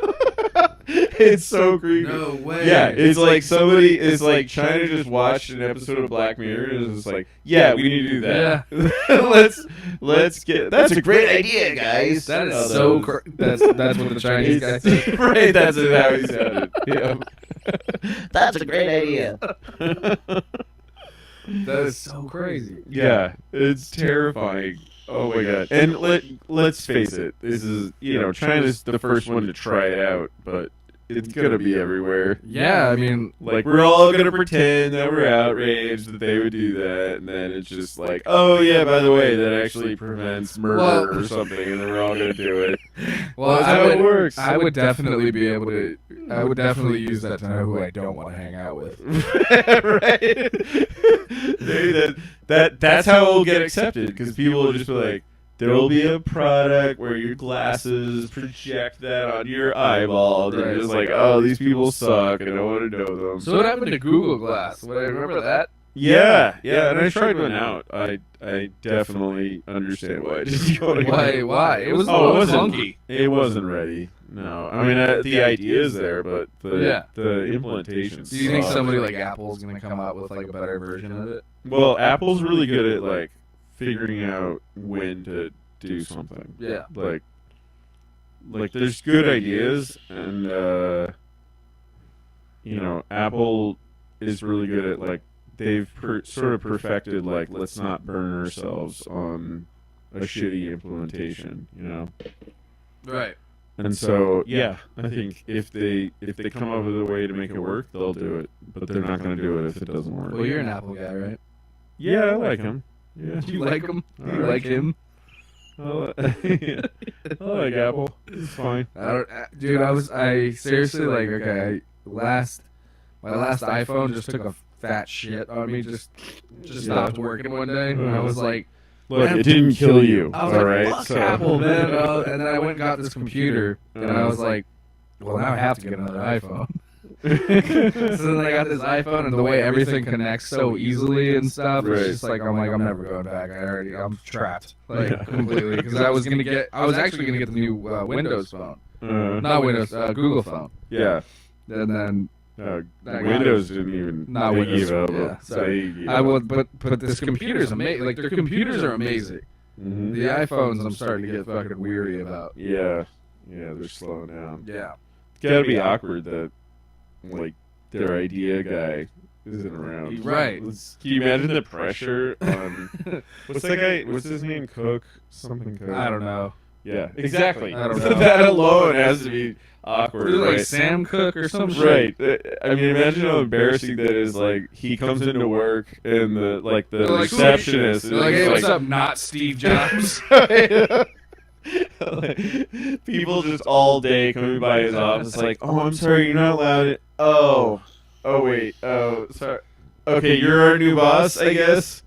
It's so creepy. No way. Yeah, it's like somebody is like trying to just watch an episode of Black Mirror and it's like, yeah, we need to do that. Yeah. let's get. That's a great idea, guys. That is that's what the Chinese guy said. Right, that's how he sounded. Yeah. That's a great idea. That is so crazy. Yeah, it's terrifying. Oh my god! And let's face it, this is China's the first one to try it out, but it's gonna be everywhere. Yeah, I mean, like we're all gonna pretend that we're outraged that they would do that, and then it's just like, oh yeah, by the way, that actually prevents murder or something, and then we're all gonna do it. Well, that's how it works. I would definitely be able to. I would definitely use that to know who I don't want to hang out with. Right? That's how it'll get accepted, because people will just be like, there will be a product where your glasses project that on your eyeball. They're just like, oh, these people suck, and I don't want to know them. So what happened to Google Glass? Would I remember that? Yeah, and I tried one out. I definitely understand why. Why? It was funky. It wasn't ready. No, I mean the idea is there, but the implementation. Do you think somebody like Apple's gonna come out with like a better version of it? Well, Apple's really good at like figuring out when to do something. Yeah, like there's good ideas, and Apple is really good at like they've sort of perfected like let's not burn ourselves on a shitty implementation, Right. And so I think if they come up with a way to make it work, they'll do it, but they're not going to do it if it doesn't work. Well, you're an Apple guy, right? Yeah, I like him. Yeah. Do you like him? Do you like him? I like Apple. It's fine. I seriously like. Okay, my last iPhone just took a fat shit on me. Just stopped working one day, and I was like, look, it didn't kill you. I was all like, right, fuck Apple, man. And then I went and got this computer, and I was like, well, now I have to get another iPhone. So then I got this iPhone, and the way everything connects so easily and stuff, it's just like I'm never going back. I'm trapped completely because I was actually gonna get the new Windows phone, not Windows, Google phone. Yeah, and then. Windows didn't even. Not Windows. Yeah. So I would, but this computer's amazing. Like their computers are amazing. Mm-hmm. The iPhones, I'm starting to get fucking weary about. Yeah, they're slowing down. Yeah, It's gotta be awkward that like their idea guy isn't around. Right. Can you imagine the pressure on what's that guy? What's his name? Cook? Something Cook. I don't know. Yeah, exactly. I don't know. That alone has to be awkward. Is it like right? Sam Cooke or some shit? Right. I mean, imagine how embarrassing that is. Like, he comes into work and the They're like, receptionist They're like, is hey, what's up? Not Steve Jobs. Like, people just all day coming by his office, like, oh, I'm sorry, you're not allowed. Oh, wait. Oh, sorry. Okay, you're our new boss, I guess.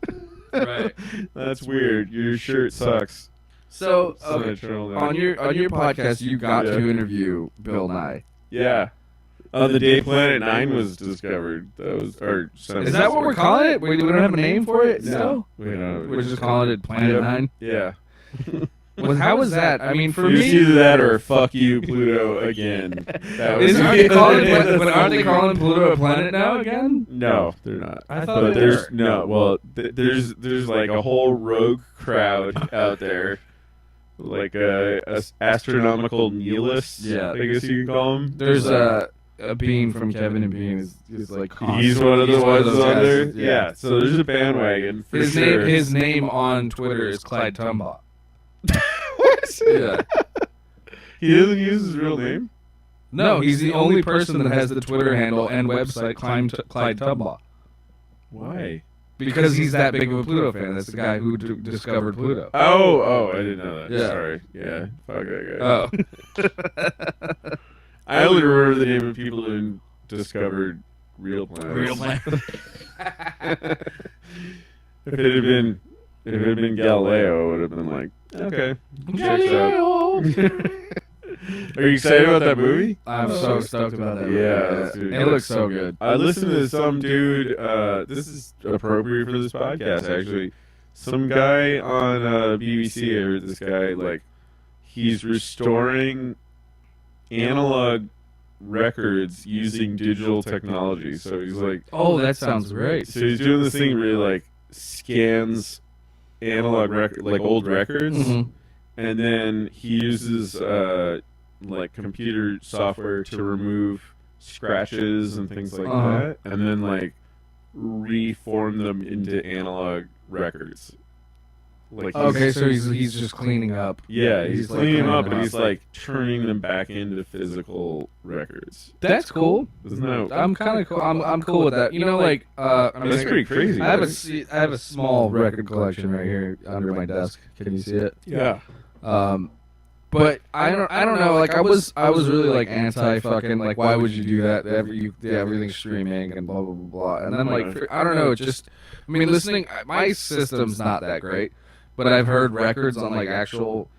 Right. That's weird. Your shirt sucks. So Okay, on your podcast, you got to interview Bill Nye. Yeah. On the day Planet 9 was discovered. That was, or Is that what we're calling it? We don't have a name for it still? We don't. We're just calling it Planet 9? Yeah. Well, how was that? I mean, for It was me... either that or fuck you, Pluto, again. That was Aren't they calling Pluto a planet now again? No, they're not. I thought But they there's were. no. Well, there's like a whole rogue crowd out there, like astronomical nihilists. Yeah. I guess you can call them. There's a Bean from Kevin and Bean is like... He's one of the ones those on guys. there. Yeah. So there's a bandwagon for sure. His name on Twitter is Clyde Tumbaugh. What? Yeah. He doesn't use his real name. No, he's the only person that has the Twitter handle and website Clyde Tumbaugh. Why? Because he's that big of a Pluto fan. That's the guy who discovered Pluto. Oh, I didn't know that. Yeah. Sorry. Yeah. Fuck that guy. Oh. I only remember the name of people who discovered real planets. Real planet. If it had been Galileo, it would have been like, okay, checks out. Are you excited about that movie? I'm so stoked about that. Yeah, movie. It looks so good. I listened to some dude. This is appropriate for this podcast, actually. Some guy on BBC. I heard this guy like he's restoring analog records using digital technology. So he's like, Oh, that sounds great. so he's doing this thing where he like scans analog record, like old records, Mhm. and then he uses like computer software to remove scratches and things like that, and then like reform them into analog records. Like Okay, so he's just cleaning up. yeah, he's like, cleaning them up, cleaning but up. he's like turning them back into physical records. That's cool. Isn't that? I'm kind of cool. I'm cool with that. You know, like I mean, That's pretty crazy. I have a small record collection right here under my desk. Can you see it? Yeah. But I don't know. Like I was really like anti fucking like why would you do that? Everything's streaming and blah blah blah blah. And then like I don't know. It just I mean listening. My system's not that great, but I've heard records on like actual.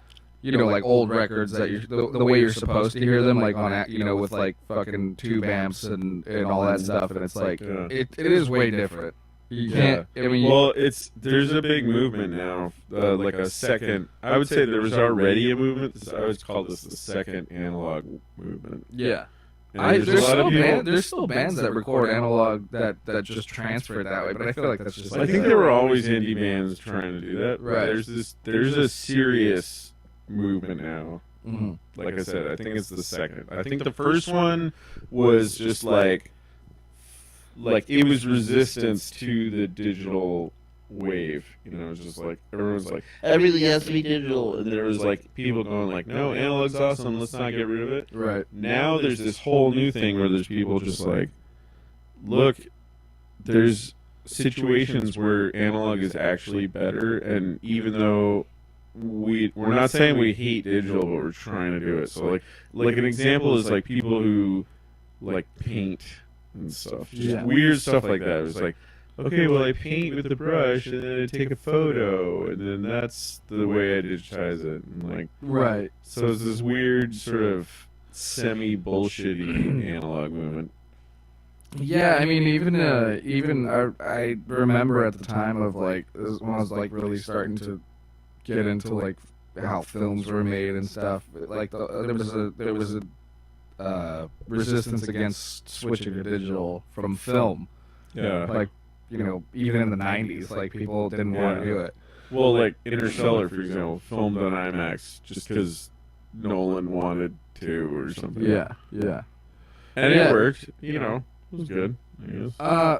You know, like old records that you the way you're supposed to hear them, like on with like fucking tube amps and all that stuff, and it's like Yeah. it is way different. You can't. I mean, well, there's a big movement now, like a second. I would say there was already a movement. I would call this the second analog movement. yeah. And There's still bands that record analog that just transfer it that way, but I feel like that's just. I Like think there were always indie bands trying to do that. Right. There's a serious movement now. Mhm. Like I said, I think it's the second. I think the first one was just like it was resistance to the digital wave. You know, it was just like everyone was like everything has to be digital, and there was like people going like, no, analog's awesome, let's not get rid of it. Right. Now there's this whole new thing where there's people just like, look, there's situations where analog is actually better, and even though we're not saying we hate digital, but we're trying to do it. So like an example is like people who like paint and stuff, just weird stuff like that. It was like, okay, well I paint with the brush and then I take a photo and then that's the way I digitize it, and like Right. so it's this weird sort of semi bullshitty analog movement. Yeah, I mean, even I remember at the time of like this when I was like really starting to get into like how films were made and stuff. Like there was a resistance against switching to digital from film. Yeah. Like even in the '90s, like people didn't want to do it. Well, like Interstellar, for example, filmed on IMAX just because Nolan wanted to or something. Yeah. And it worked. You know, it was good, I guess.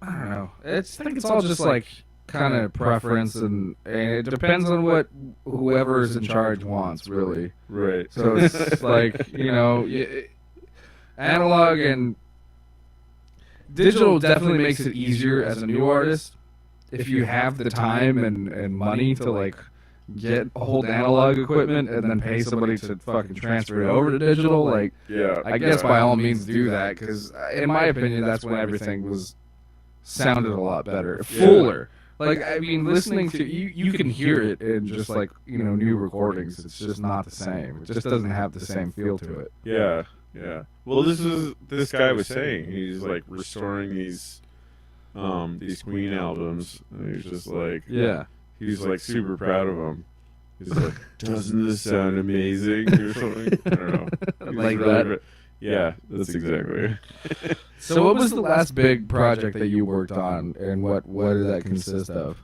I don't know. I think it's all just like kind of preference, and it depends on what whoever's in charge wants, really. Right. So it's like, analog and digital definitely makes it easier as a new artist if you have the time and money to like get old analog equipment and then pay somebody to fucking transfer it over to digital. Like, Yeah. I guess by all means do that, because in my opinion, that's when everything sounded a lot better, fuller. Like, I mean, listening to you can hear it in just like new recordings. It's just not the same. It just doesn't have the same feel to it. Yeah. Yeah. Well, this guy was saying he's like restoring these Queen albums, and he's just like, Yeah. he's like super proud of them. He's like, doesn't this sound amazing or something? I don't know. He's Like that. Yeah, that's exactly. So what was the last big project that you worked on, and what did that consist of?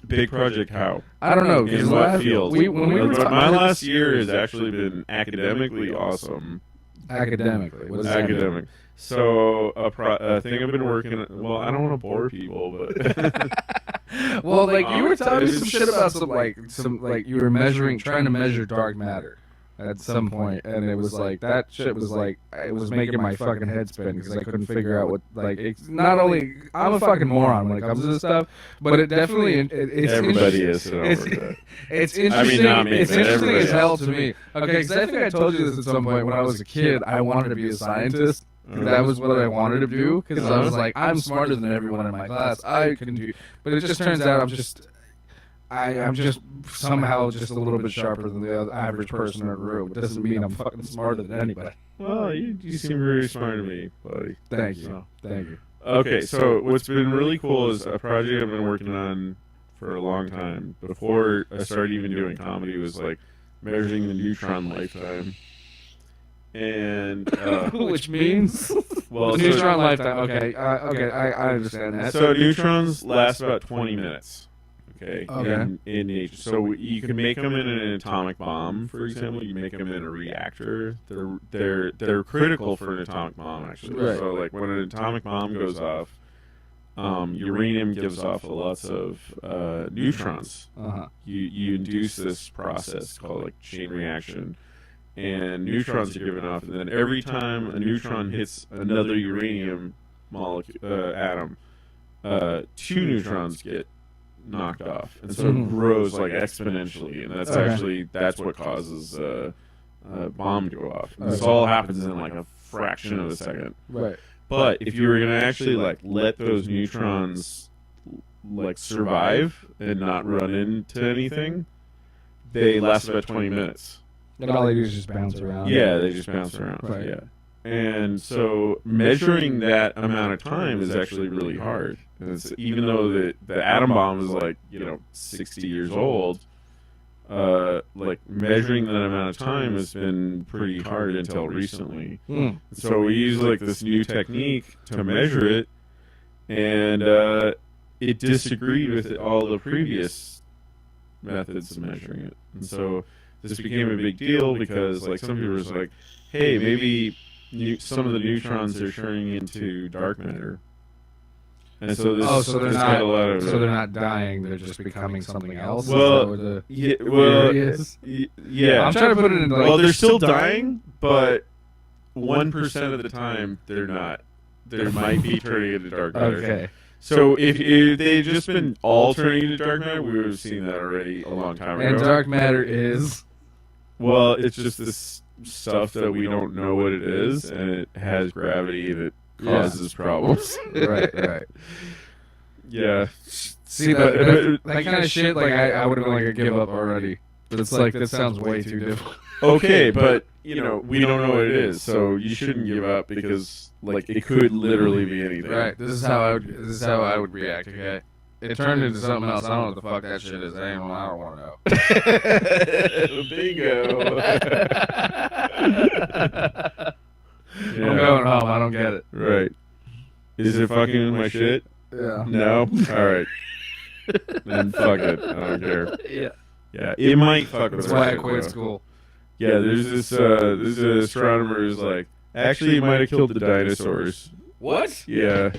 Big project how? I don't know. In what field? My last year year has actually been academically awesome. academically. What does that mean? Academic. So a thing I've been working on, well, I don't want to bore people, but Well, like you were telling me some shit about some you were trying to measure dark matter at some point, and it was like that shit was like it was making my fucking head spin because I couldn't figure out what it's not only I'm a fucking moron when it comes to this stuff, but it definitely it's everybody is. It's interesting. I mean, not me, it's but interesting everybody as hell else. to me. Okay, because I think I told you this at some point when I was a kid. I wanted to be a scientist. That was what I wanted to do, because I was like, I'm smarter than everyone in my class. I can do, but it just turns out I'm just somehow just a little bit sharper than the average person in the room. It doesn't mean I'm fucking smarter than anybody. Well, you seem very smart to me, buddy. Thank you. So. Thank you. Okay, so what's been really cool is a project I've been working on for a long time. Before I started even doing comedy, was like measuring the neutron lifetime. And Which means well, the neutron lifetime. Okay, I understand that. So neutrons last about 20 minutes. Okay. Okay. In nature, so you can make them in an atomic bomb, for example. You make them in a reactor. They're critical for an atomic bomb, actually. Right. So like when an atomic bomb goes off, uranium gives off lots of neutrons. Uh-huh. You induce this process called like chain reaction. And neutrons are given off, and then every time a neutron hits another uranium molecule atom, 2 neutrons get knocked off, and so it grows like exponentially, and that's what causes a bomb to go off. And this all happens in like a fraction of a second. Right. But if you were going to actually like let those neutrons like survive and not run into anything, they last about 20 minutes. And all they do is just bounce around. Yeah, they just bounce around. Right. Yeah. And so measuring that amount of time is actually really hard. And it's, even though the atom bomb is like, 60 years old, like measuring that amount of time has been pretty hard until recently. So we use like this new technique to measure it, and it disagreed with all the previous methods of measuring it. And so this became a big deal because like some people were like, hey, maybe some of the neutrons are turning into dark matter. And so this so they're not dying, they're just becoming something else. Well, yeah, I'm trying to put it in like, well, they're still dying, but 1% of the time they're not. They might be turning into dark matter. Okay. So if they'd just been all turning into dark matter, we would have seen that already a long time ago. And dark matter is? Well, it's just this stuff that we don't know what it is, and it has gravity that causes problems. Right. Yeah. See, that kind of shit, like, I would have been like, give up already. But it's like, that sounds way too difficult. Okay, but, we don't know what it is, so you shouldn't give up because, like, it could literally be anything. Right, this is how I would react, okay? It turned into something else. I don't know what the fuck that shit is. I don't want to know. Bingo. I'm going home. I don't get it. Right. Is it fucking with my shit? Yeah. No? Alright. Then fuck it. I don't care. Yeah. Yeah, it might fuck with That's my why I shit, quit though. school. Yeah, there's this astronomer who's like, actually, it might have killed the dinosaurs. What? Yeah.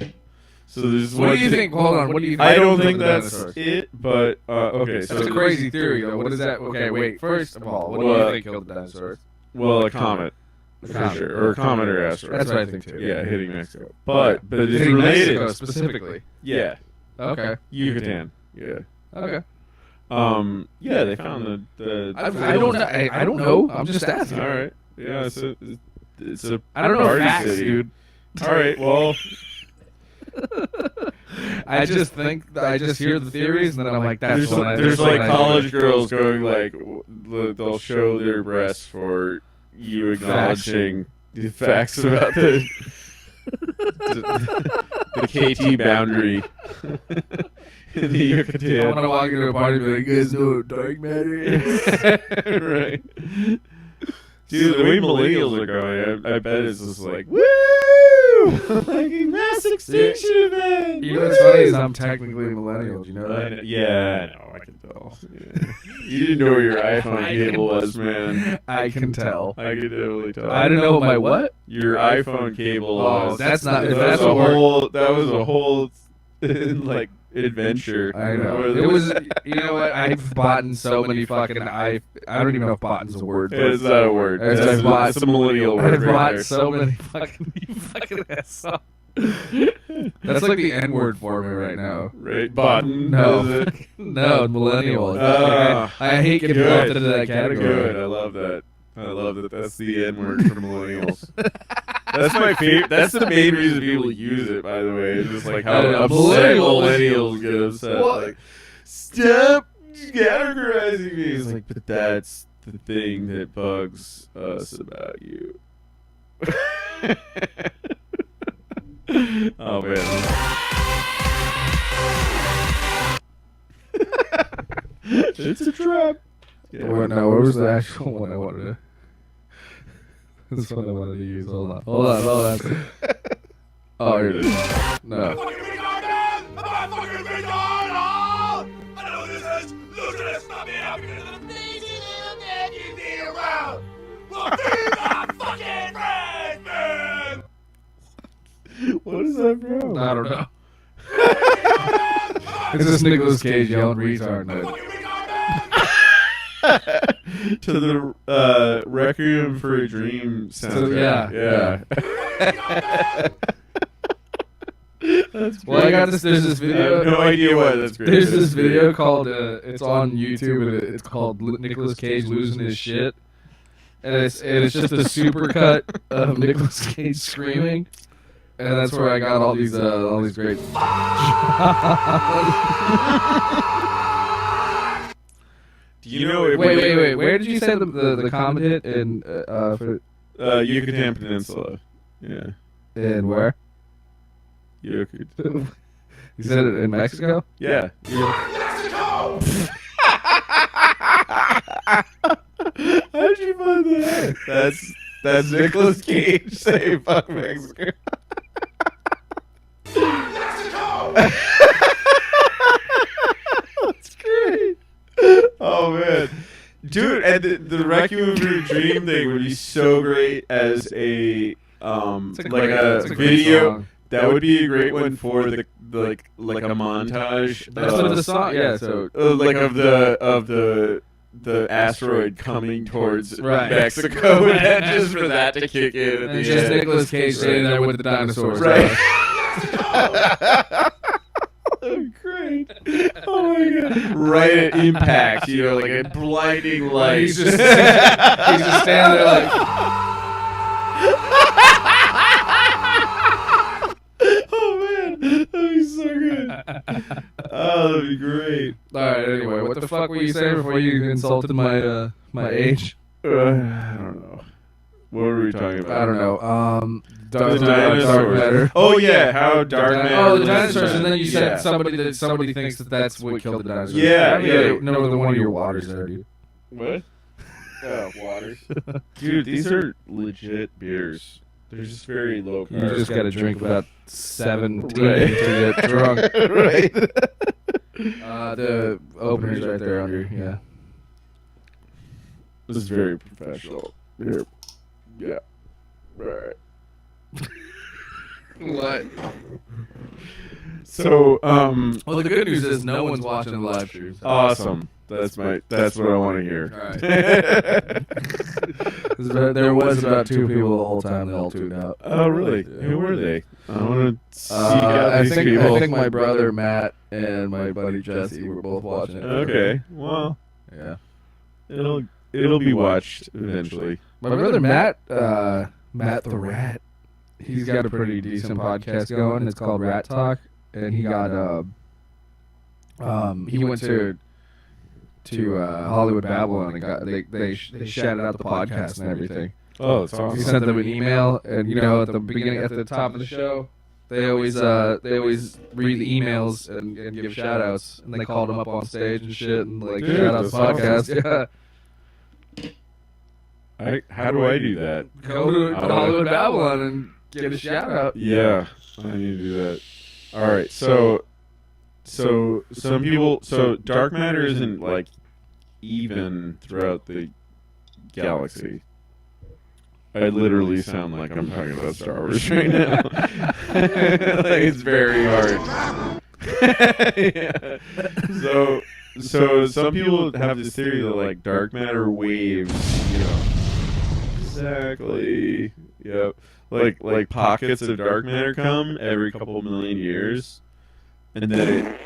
So there's What do you think? Hold on. What do you think? I don't think killed the that's dinosaurs? it, but okay. So That's a crazy theory, though. What is that? Okay, wait. First of all, what do you think killed the dinosaurs? Well, a comet. For sure. Or a comet or asteroid. That's what I think too. Yeah, hitting Mexico. But it's Hitting related. Mexico specifically. Yeah. Okay. Yucatan. Yeah. Okay. Yeah, they found the I don't know. I don't know. I'm just asking. All right. Yeah, it's a I don't know party facts, city. dude. All right. Well, I just hear the theories, and then I'm like, that's there's like college girls going like they'll show their breasts for you acknowledging the facts about the KT boundary in the Yucatan. I want to walk into a party and be like, you guys know what dark matter is? Right. Dude, the way millennials are going, I bet it's just like, woo! Like a mass extinction event! You know what's funny is I'm technically a millennial. Do you know that? Yeah, I know, I can tell. Yeah. You didn't know where your iPhone cable was, man. I can tell. I could totally tell. I didn't know what my what? Your iPhone cable Oh, was. that's not. That That's was a what whole. That was a whole, like, adventure. I know. It was. You know what? I've bought so many fucking. I don't even know if bought is a word. But It's not a word. I've bought That's a millennial word. I've right bought there. so many fucking. You fucking asshole. That's like the N word for me right now. Right? Button. No. Is it? No, millennial. Ah, I hate getting good. lumped into that category. Good. I love that. I love that. That's the N word for millennials. That's my favorite. That's the main reason people use it. By the way, it's just like how upset millennials get upset. What? Like, stop categorizing me. It's like, but that's the thing that bugs us about you. Oh man. It's a trap. Yeah. What was the actual one I wanted to? This one I wanted to use. Hold on. Oh, here it is. No. What is that from? I don't know. It's this Nicolas Cage yelling retard. To the Requiem for a Dream soundtrack. Yeah. That's Well, I got this. There's this I video. have no idea why that's great. There's this video called. It's on YouTube, and it's called Nicolas Cage losing his shit. And it's just a supercut of Nicolas Cage screaming, and that's where I got all these great. Do you know? Wait. Where did you say the comet hit in Yucatan Peninsula. Yeah. in where? Yucatan. You said it in Mexico? Yeah. How'd you find that? That's Nicolas Cage saying fuck Mexico. That's great. Oh man, dude, and the Requiem for a Dream thing would be so great as a like a video. Song. That would be a great one for the like a montage. That's what the song. Yeah. So Like of the asteroid coming towards Right. Mexico, and then just for that to kick in. At and the just end. Nicolas Cage sitting there with the dinosaurs. Right. Oh, great. Oh my god. Right at impact, you know, like a blinding light. He's just standing there like. Oh man, that'd be so good. Oh, that'd be great. All right. Anyway, what the fuck were you saying before you insulted my my age? I don't know. What were we talking about? I don't know. The Dark dinosaurs. matter. Oh yeah, how dark matter. Oh, the relates to dinosaurs, and then you said Yeah. somebody thinks that's what killed the dinosaurs. Yeah, yeah. No, the one of your waters there, dude. What? Oh, waters. Dude, these are legit beers. They're just very low You carb. just got to drink about 17 Right. to get drunk. Right. The opener's right there under. Yeah. This is very professional. Here. Yeah. All right. What? So, Well, the good news is no one's watching the live stream. So. awesome. That's what I want to hear. All right. There was about 2 people the whole time. They all tuned out. Oh, really? Who were they? I want to seek out I these think people. I think my brother Matt and my buddy Jesse were both watching it. Okay. Well, Yeah. it'll be watched eventually. My brother Matt, Matt the Rat, he's got a pretty decent podcast going. It's called Rat Talk, and he got he went to Hollywood Babylon and got they shouted out the podcast and everything. Oh, it's awesome. He sent them an email, and at the beginning, at the top of the show, they always read the emails and give shout outs, and they called him up on stage and shit and Dude, shout out the that's podcast. Yeah. How do I do that? Go to Hollywood Babylon and get a shout out. Yeah, I need to do that. All right, so some people, dark matter isn't like even throughout the galaxy. I literally sound like I'm talking about Star Wars right now. Like, it's very hard. Yeah. So some people have this theory that like dark matter waves, exactly. Yep. Like pockets of dark matter come every couple million years, and then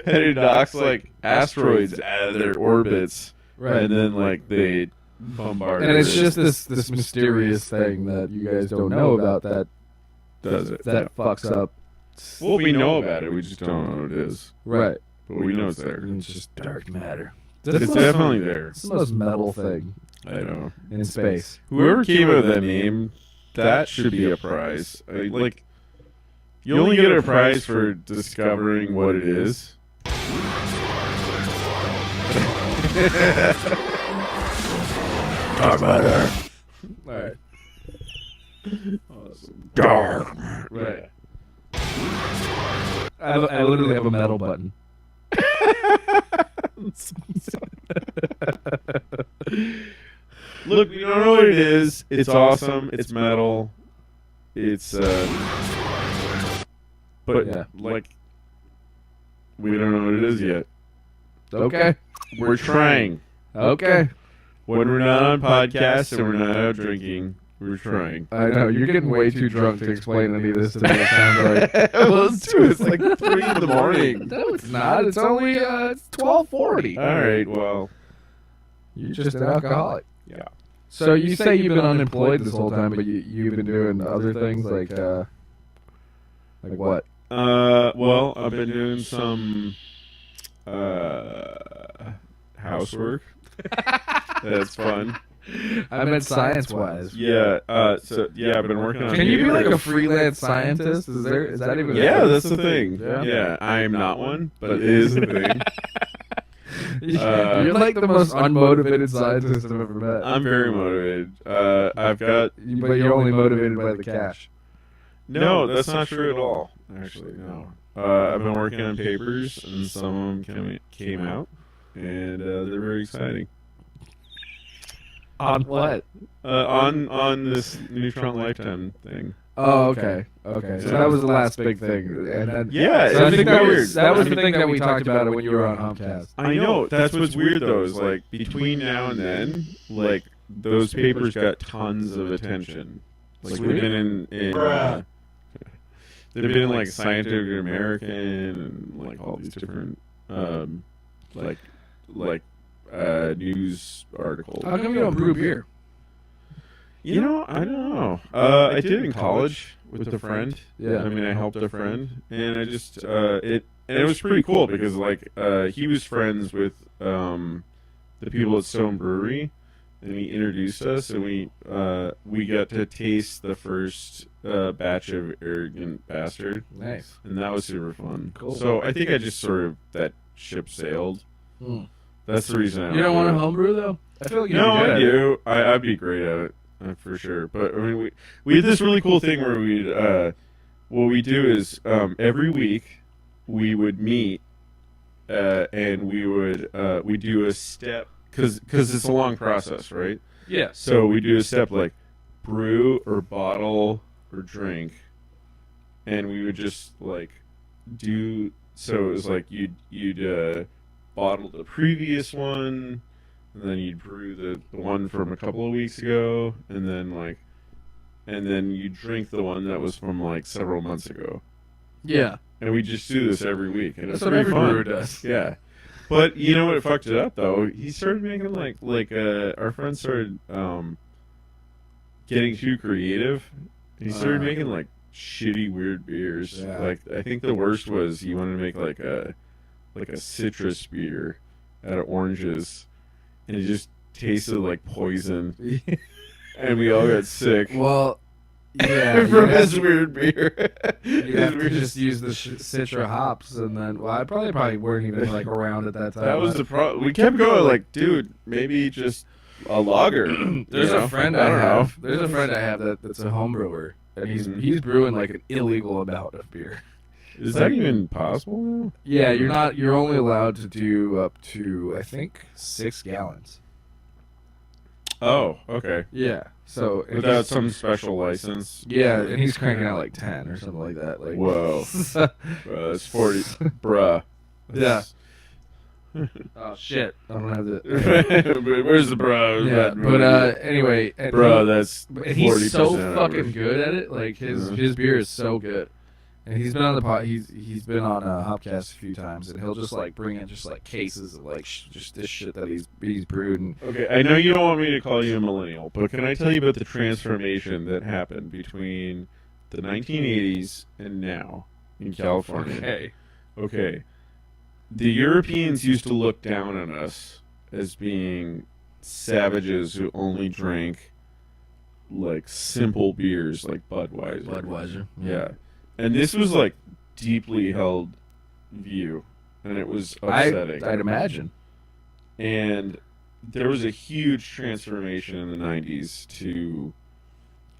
it knocks like asteroids out of their orbits, Right. and then like they bombard. And it's Earth. just this mysterious thing that you guys don't know about that Does it? fucks up. Well, we know about it. We just don't know what it is. Right. But we know it's there. It's just dark matter. It's definitely there. It's the most metal thing I know. in space. Whoever came up with that name, that should be a prize. Like, you only get a prize for discovering what it is. Dark matter. All right. Awesome. Dark. Right. I literally have a metal button. Look, we don't know what it is. It's awesome. It's metal. It's but Yeah. like, we don't know what it is yet. Okay. We're trying. Okay. When we're not on podcasts and we're not out drinking, we're trying. I know you're getting way too drunk to explain any of this to me. It sounds like Well, it's true. It's like 3 in the morning. no, it's not. It's only it's 12:40. All right. Well, You're just an alcoholic. yeah. So you say you've been unemployed this whole time, but you've been doing other things like what? Well, I've been doing some housework. That's fun. I meant science-wise. Yeah. I've been working on. Can you be like a papers. freelance scientist? Is that even? Yeah, that's the thing. Yeah. Yeah, I am not one, but it is a thing. You're like the most unmotivated scientist I've ever met. I'm very motivated. I've got. But you're only motivated by the cash. No, that's not true at all. Actually, no. I've been working on papers, and some of them came out, and they're very exciting. On what? On this Neutron Lifetime thing. Oh, okay. Okay. So that was the last big thing. And then, Yeah, so I it's think that weird. was the thing that we talked about when you were on FamCast. I know. That's what's weird, though, is, like, between now and then, like, those papers got tons of attention. Like, Sweet. they've been in they've been in, like, Scientific American and, like, all these different, news articles. How come you don't brew beer? You know, I don't know. I did in college with a friend. Yeah. I mean, I helped a friend, and I just it was pretty cool because like he was friends with the people at Stone Brewery, and he introduced us, and we got to taste the first batch of Arrogant Bastard, Nice. and that was super fun. Cool. So I think I just sort of that ship sailed. That's the reason. You don't want to to homebrew though? I feel like No, I do. I'd be great at it. For sure, but I mean, we had this really cool thing where we'd what we do is every week we would meet and we do a step because it's a long process, right? Yeah. So we do a step like brew or bottle or drink, and we would just like do. So it was like you'd bottle the previous one, and then you'd brew the one from a couple of weeks ago, and then you drink the one that was from like several months ago. Yeah. And we just do this every week, and That's it's what pretty every fun. brewer does. Yeah, but you know what fucked it up though? He started making our friend started getting too creative. He started making like shitty weird beers. Yeah. Like I think the worst was he wanted to make like a citrus beer out of oranges, and it just tasted like poison, and we all got sick. Well, yeah, From this weird beer. you have to just use the Citra hops, and then I probably weren't even like around at that time. That was the problem. We kept going like, dude, maybe just a lager. There's you know? a friend I I don't have. know. There's a friend I have that's a home brewer, and he's brewing like an illegal amount of beer. Is that even possible now? Yeah, you're only allowed to do up to I think 6 gallons. Oh, okay. Yeah. So Without some special license. yeah, and he's cranking out like 10 or something like that. Like Whoa. Bro, that's 40. Bruh. Yeah. Oh shit! I don't have the. Where's the bro? Yeah, but anyway, and bro, that's and 40% he's so over. fucking good at it. Like his beer is so good, and he's been on the pot. He's been on Hopcast a few times, and he'll just like bring in just like cases of like just this shit that he's brewed. And Okay, I know you don't want me to call you a millennial, but can I tell you about the transformation that happened between the 1980s and now in California? Okay. The Europeans used to look down on us as being savages who only drank like simple beers like Budweiser. Yeah. And this was like deeply held view, and it was upsetting. I'd imagine. And there was a huge transformation in the 90s to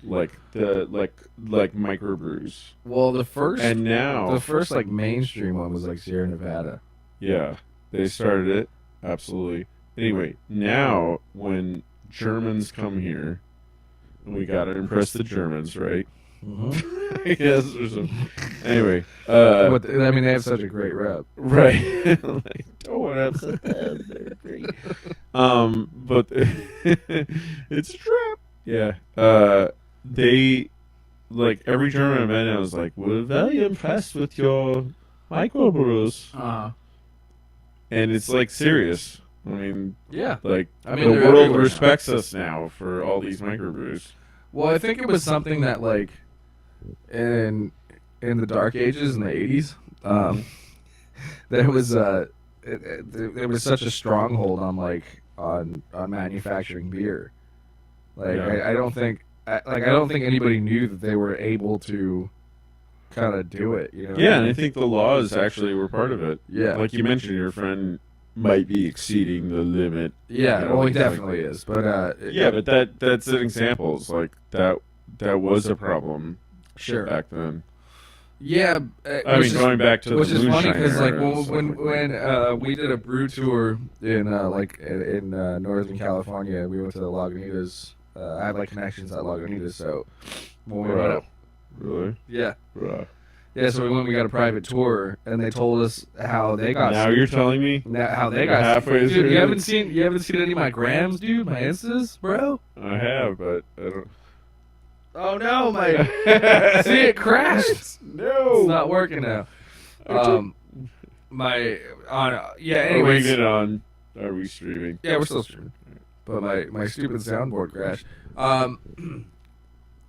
like microbrews. Well, the first like mainstream one was like Sierra Nevada. Yeah, they started it. Absolutely. Anyway, now when Germans come here, and we gotta impress the Germans, right? I guess or something. Anyway, But I mean, they have such a great rep. right. Like, don't want to upset them. They're great. But it's a trap. Yeah. They like every German I met, I was like, "We're very impressed with your microbrews." And it's like serious. I mean, Yeah. like I mean, the they're world everywhere respects us now for all these microbrews. Well, I think it was something that like in the dark ages in the 80s, there was there was such a stronghold on like on manufacturing beer. Like Yeah. I don't think anybody knew that they were able to kind of do it. You know? Yeah, and I think the laws actually were part of it. Yeah. Like you mentioned, your friend might be exceeding the limit. Yeah. You know, Well, he like- definitely is. But Yeah, but that's an example. It's like that was a problem sure. back then. Yeah. I mean, going back to the which is funny moonshine because like era and stuff when like we did a brew tour in Northern California, we went to the Lagunitas. I had like connections at Lagunitas, so when we went Bro. up, Really? yeah, Bruh. so we got a private tour, and they told us how they got Now you're telling me? how they got halfway dude. through You haven't this? seen any of my grams, dude, my instas, bro. I have, but I don't. Oh no, my see it crashed. No. It's not working now. My on Are we anyways. good on? Are we streaming? Yeah, we're still streaming. But my stupid soundboard crashed.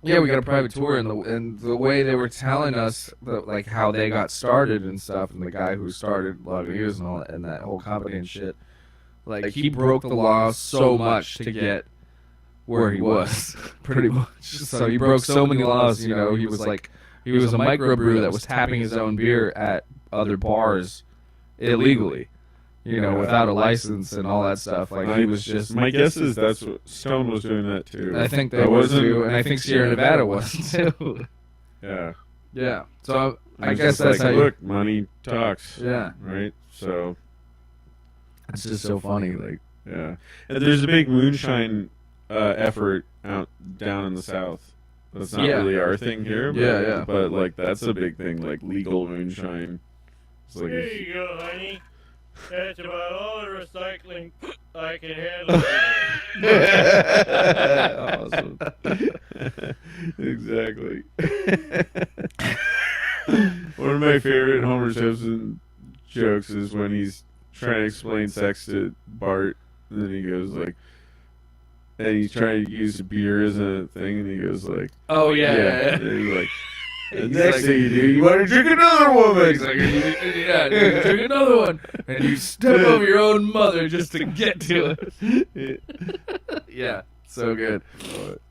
Yeah, we got a private tour, and the way they were telling us like how they got started and stuff, and the guy who started Lagunitas and all and that whole company and shit, like he broke the law so much to get where he was, pretty much. So he broke so many laws. You know, he was a microbrew that was tapping his own beer at other bars illegally. You know, without a license and all that stuff. Like he was just. My guess is that's what Stone was doing that too. I think they That were wasn't- too, and I think Sierra Nevada was too. Yeah. Yeah. So I It's guess just that's like, how you. look, money talks. Yeah. Right. So It's just so funny. Like. yeah, and there's a big moonshine effort down in the south. That's not really our thing here. But, Yeah. But like that's a big thing, like legal moonshine. It's like Here you go, honey. That's about all the recycling I can handle. awesome. Exactly. One of my favorite Homer Simpson jokes is when he's trying to explain sex to Bart, and then he goes like, and he's trying to use beer as a thing, and he goes like, Oh yeah. And he's like, the next thing you do, you want to drink another woman. He's like, yeah, dude, drink another one, and you step over your own mother just to get to it. Yeah, so good.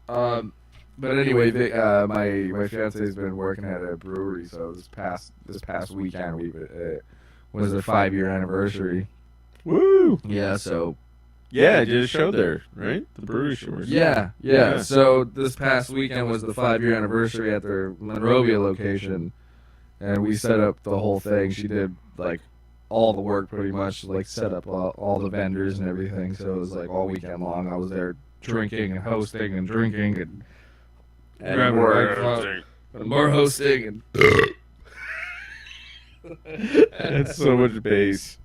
But anyway, my fiance's been working at a brewery, so this past weekend was their 5-year anniversary. Woo! Yeah, so Yeah, I did a show there, right? The brewery show. yeah. So this past weekend was the 5-year anniversary at their Monrovia location, and we set up the whole thing. She did like all the work pretty much, like set up all the vendors and everything. So it was like all weekend long. I was there drinking and hosting and drinking and grabbing more hosting and That's so much bass.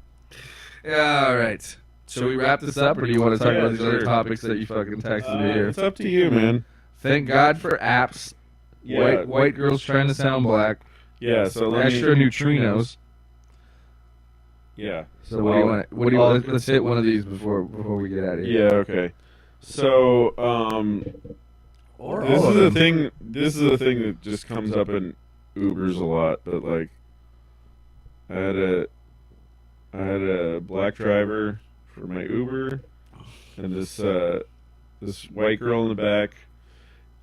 yeah. All right. Shall we wrap this up, or do you want to talk about these other topics that you fucking texted me here? It's up to you, man. Thank God for apps. Yeah. White girls trying to sound black. Yeah, so Extra neutrinos. Yeah. So what do you want? What do you want? Let's hit one of these before we get out of here. Yeah, okay. So, this is the thing. This is the thing that just comes up in Ubers a lot. But like, I had a black driver for my Uber, and this white girl in the back,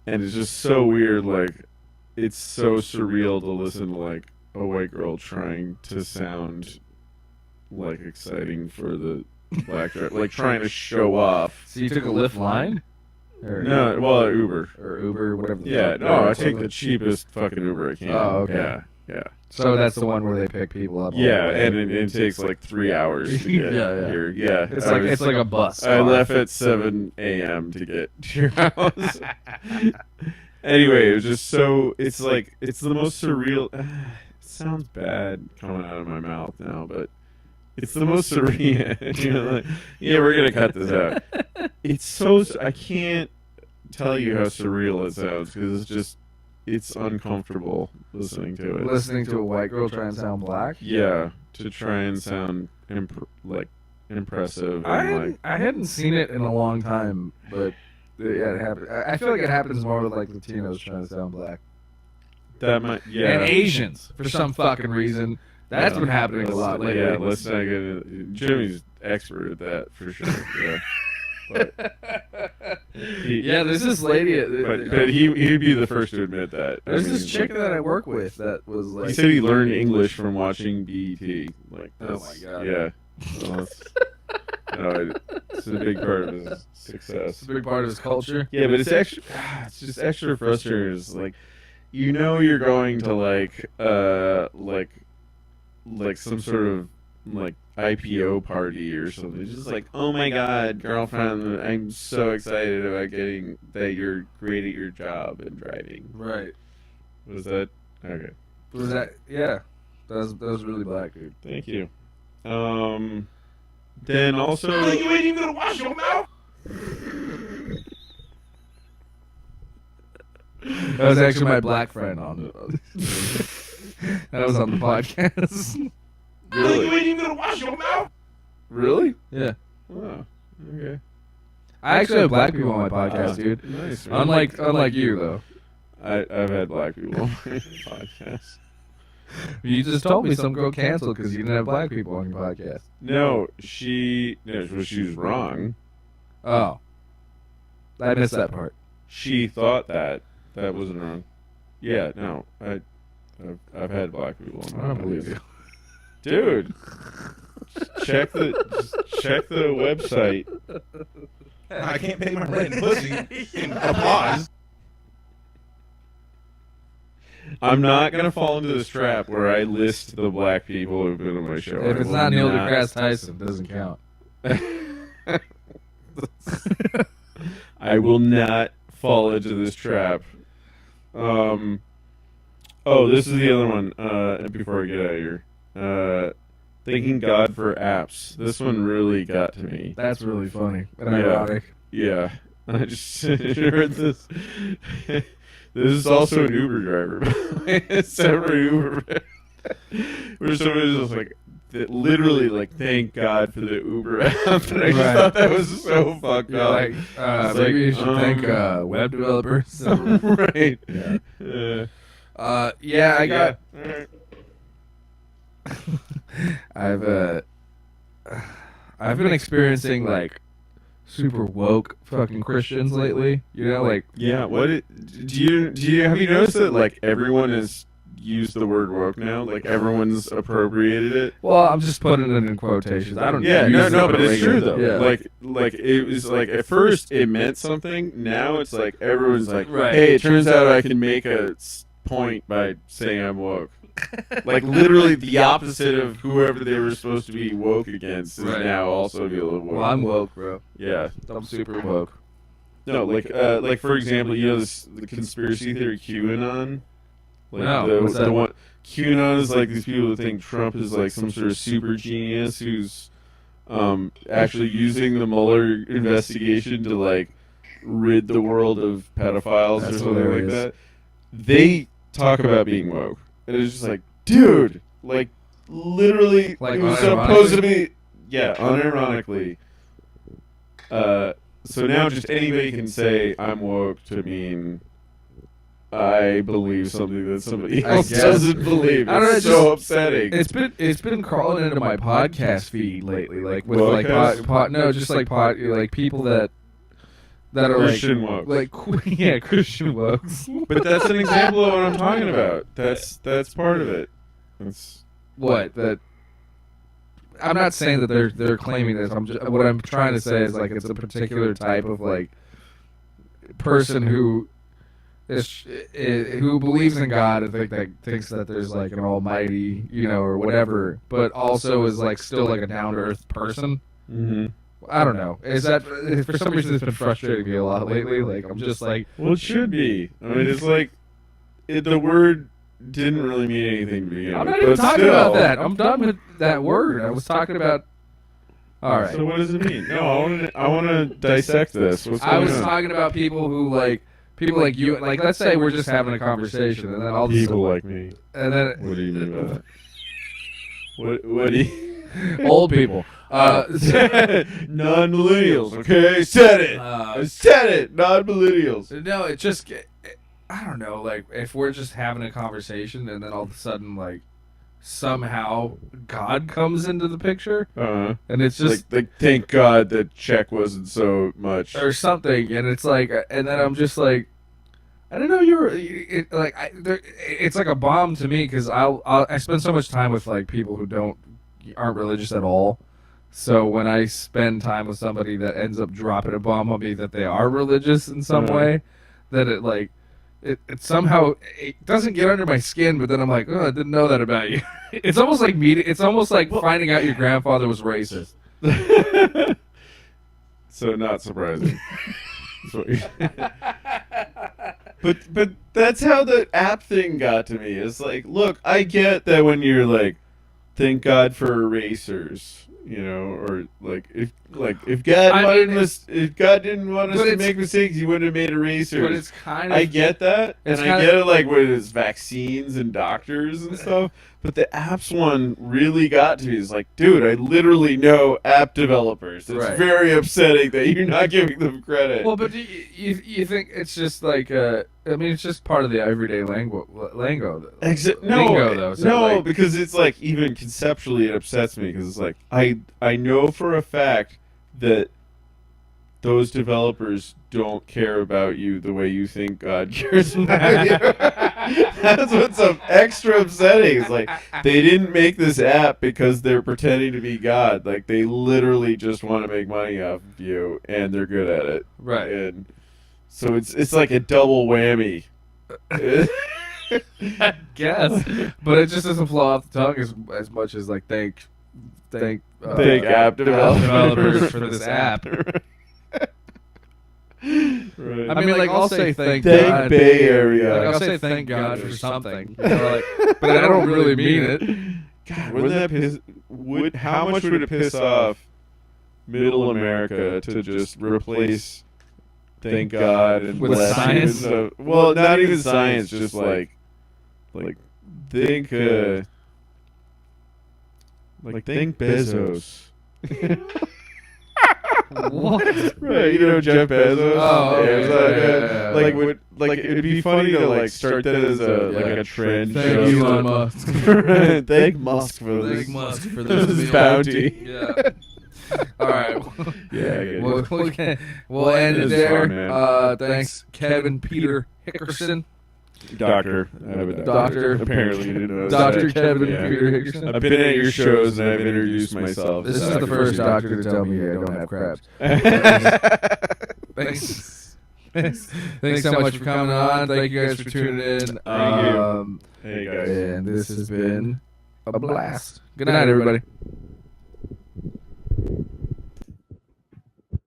and it's just so weird. Like, it's so surreal to listen to like a white girl trying to sound like exciting for the black driver, like trying to show off. So you took a Lyft line? Or, No, well, Uber. Or Uber, whatever. Yeah, no, I take the cheapest fucking Uber I can. Oh, okay. Yeah. So that's the one where they pick people up. all Yeah, the way. and it takes like 3 hours to get Yeah. here. Yeah, It's like a bus. I left at 7 a.m. to get to your house. Anyway, it was just so. It's like it's the most surreal. It sounds bad coming out of my mouth now, but it's the most surreal. You know, like, yeah, we're gonna cut this out. It's so. I can't tell you how surreal it sounds because it's uncomfortable listening to it. Listening to a white girl try and sound black. Yeah, to try and sound impressive. And I hadn't seen it in a long time, but yeah, it happened. I feel like it happens more with like Latinos trying to sound black. that might. Yeah. And Asians for some fucking reason. That's been happening a lot lately. Yeah, let's not get into. Jimmy's expert at that for sure. Yeah. Yeah, there's this lady. But he'd be the first to admit that. There's this chick that I work with that was like. He said he learned English from watching BET. Like, Oh my God. Yeah. Well, it's a big part of his success. It's a big part of his culture. Yeah, but it's extra. It's just extra frustrating. It's like, you know, you're going to like some sort of like IPO party or something. It's just like, oh my God, girlfriend, I'm so excited about getting that you're great at your job and driving. Right. Was that okay? Was that? Yeah. That was really black, dude. Thank you. Then also, You ain't even gonna wash your mouth? That was actually my black friend on that was on the podcast. You ain't even gonna wash your mouth? really? Yeah. Oh, okay. I actually have black people on my podcast, dude. Nice. Man. Unlike you though. I've had black people on my podcast. You just told me some girl canceled because you didn't have black people on your podcast. No, she was wrong. Oh. I missed that part. She thought that wasn't wrong. Yeah, no, I've had black people on my I don't podcast. believe you. Dude. Check the website. I can't pay my rent and pussy in applause. I'm not gonna fall into this trap where I list the black people who've been on my show. If it's I not will Neil deGrasse Tyson, it doesn't count. I will not fall into this trap. Oh, this is the other one. Before I get out of here, thanking God for apps. This one really got to me. That's really funny and Yeah. ironic. Yeah, I just heard this. This is also an Uber driver. It's separate Uber. Where somebody's just like, literally like, thank God for the Uber app. And I just Right. thought that was so fucked You're up. like, maybe you should thank web developers. Right. Yeah. Yeah. I got. Alright. I've been experiencing like super woke fucking Christians lately. You know, like Yeah. Have you noticed that like everyone has used the word woke now? Like everyone's appropriated it. well, I'm just putting it in quotations. I don't. Yeah, use no, it but it's true regularly. though. Yeah. Like it was like at first it meant something. Now it's like everyone's like, Right. hey, it turns out I can make a point by saying I'm woke. Like literally the opposite of whoever they were supposed to be woke against is Right. now also feeling woke. Well, I'm woke, bro. Yeah. I'm super woke. No, like for example, you know the conspiracy theory QAnon. Like No, what's that? the one QAnon is like these people who think Trump is like some sort of super genius who's actually using the Mueller investigation to like rid the world of pedophiles That's or something like hilarious. that. They talk about being woke. And it's just like, dude, like literally Like, it was unironically? supposed to be unironically. So now just anybody can say I'm woke to mean I believe something that somebody I else guess. doesn't believe. I don't know, It's so just- upsetting. It's been crawling into my podcast feed lately, like with Podcast? like no, just like like people that are Christian like woke. yeah, Christian wokes. But that's an example of what I'm talking about. That's part of it. That's What that? I'm not saying that they're claiming this. What I'm trying to say is like it's a particular type of like person who who believes in God and thinks that there's like an almighty, you know, or whatever, but also is like still like a down to earth person. mm-hmm. I don't know. Is that for some reason it's been frustrating me a lot lately? Like I'm just like, Well, it should be. I mean, it's like the word didn't really mean anything to begin I'm with, not even but talking still. about that. I'm done with that word. I was talking about. All right. So what does it mean? No, I want to dissect this. What's I going was on? talking about people like you. Like let's say we're just having a conversation, and then all of a People sudden, like me. and then What do you mean by that? What do you? old people. Non-millennials. Okay, I said it. I said it. Non-millennials. No, it just. I don't know. Like if we're just having a conversation, and then all of a sudden, like somehow God comes into the picture, Uh-huh. and it's just Like, thank God that check wasn't so much. or something, and it's like, and then I'm just like, I don't know, it's like a bomb to me because I spend so much time with like people who aren't religious at all. So when I spend time with somebody that ends up dropping a bomb on me that they are religious in some way, that it like it somehow it doesn't get under my skin, but then I'm like, oh, I didn't know that about you. It's almost like it's almost like finding out your grandfather was racist. So not surprising. That's what but that's how the app thing got to me. It's like, look, I get that when you're like, thank God for erasers, you know, or like if God if God didn't want us to make mistakes, He wouldn't have made erasers. But it's kind of I get that, and it's I kinda- get it, like when it's vaccines and doctors and stuff. But the apps one really got to me. It's like, dude, I literally know app developers. It's Right. very upsetting that you're not giving them credit. Well, but do you think it's just like I mean, it's just part of the everyday lingo lingo though. So no, like, because it's like even conceptually it upsets me because it's like I know for a fact that those developers don't care about you the way you think God cares about you. That's what's extra upsetting. It's like they didn't make this app because they're pretending to be God. Like they literally just want to make money off of you, and they're good at it. right. And so it's like a double whammy. I guess, but it just doesn't flow off the tongue as much as like thank Big app developers for this app. Right. I mean, like, I'll say thank Thank God. Bay Area. Like, I'll say thank God for something. You know, like, but I don't really mean it. God, wouldn't that piss? How much would it piss off Middle America to just replace thank God and With bless you science? and stuff? Well, not even science, just like think think Bezos. What? Right, you know Jeff Bezos. Oh, yeah, yeah. like it'd be funny to like start that as a trend. Thank show. you, Elon Musk. Thank Musk for this. Thank Musk for this this bounty. Yeah. All right. Yeah, I get it. We'll end it This is there. fun, man. Thanks, Kevin Peter Hickerson. Doctor. I have a Doctor. Apparently you didn't know Dr. that. Kevin Yeah. Peter Hickerson. I've been at your shows and I've introduced myself. This is the first doctor to tell me I don't have crabs. Thanks. Thanks so much for coming on. Thank you guys for tuning in. Thank you. Hey guys. And this has been a blast. Good night, everybody.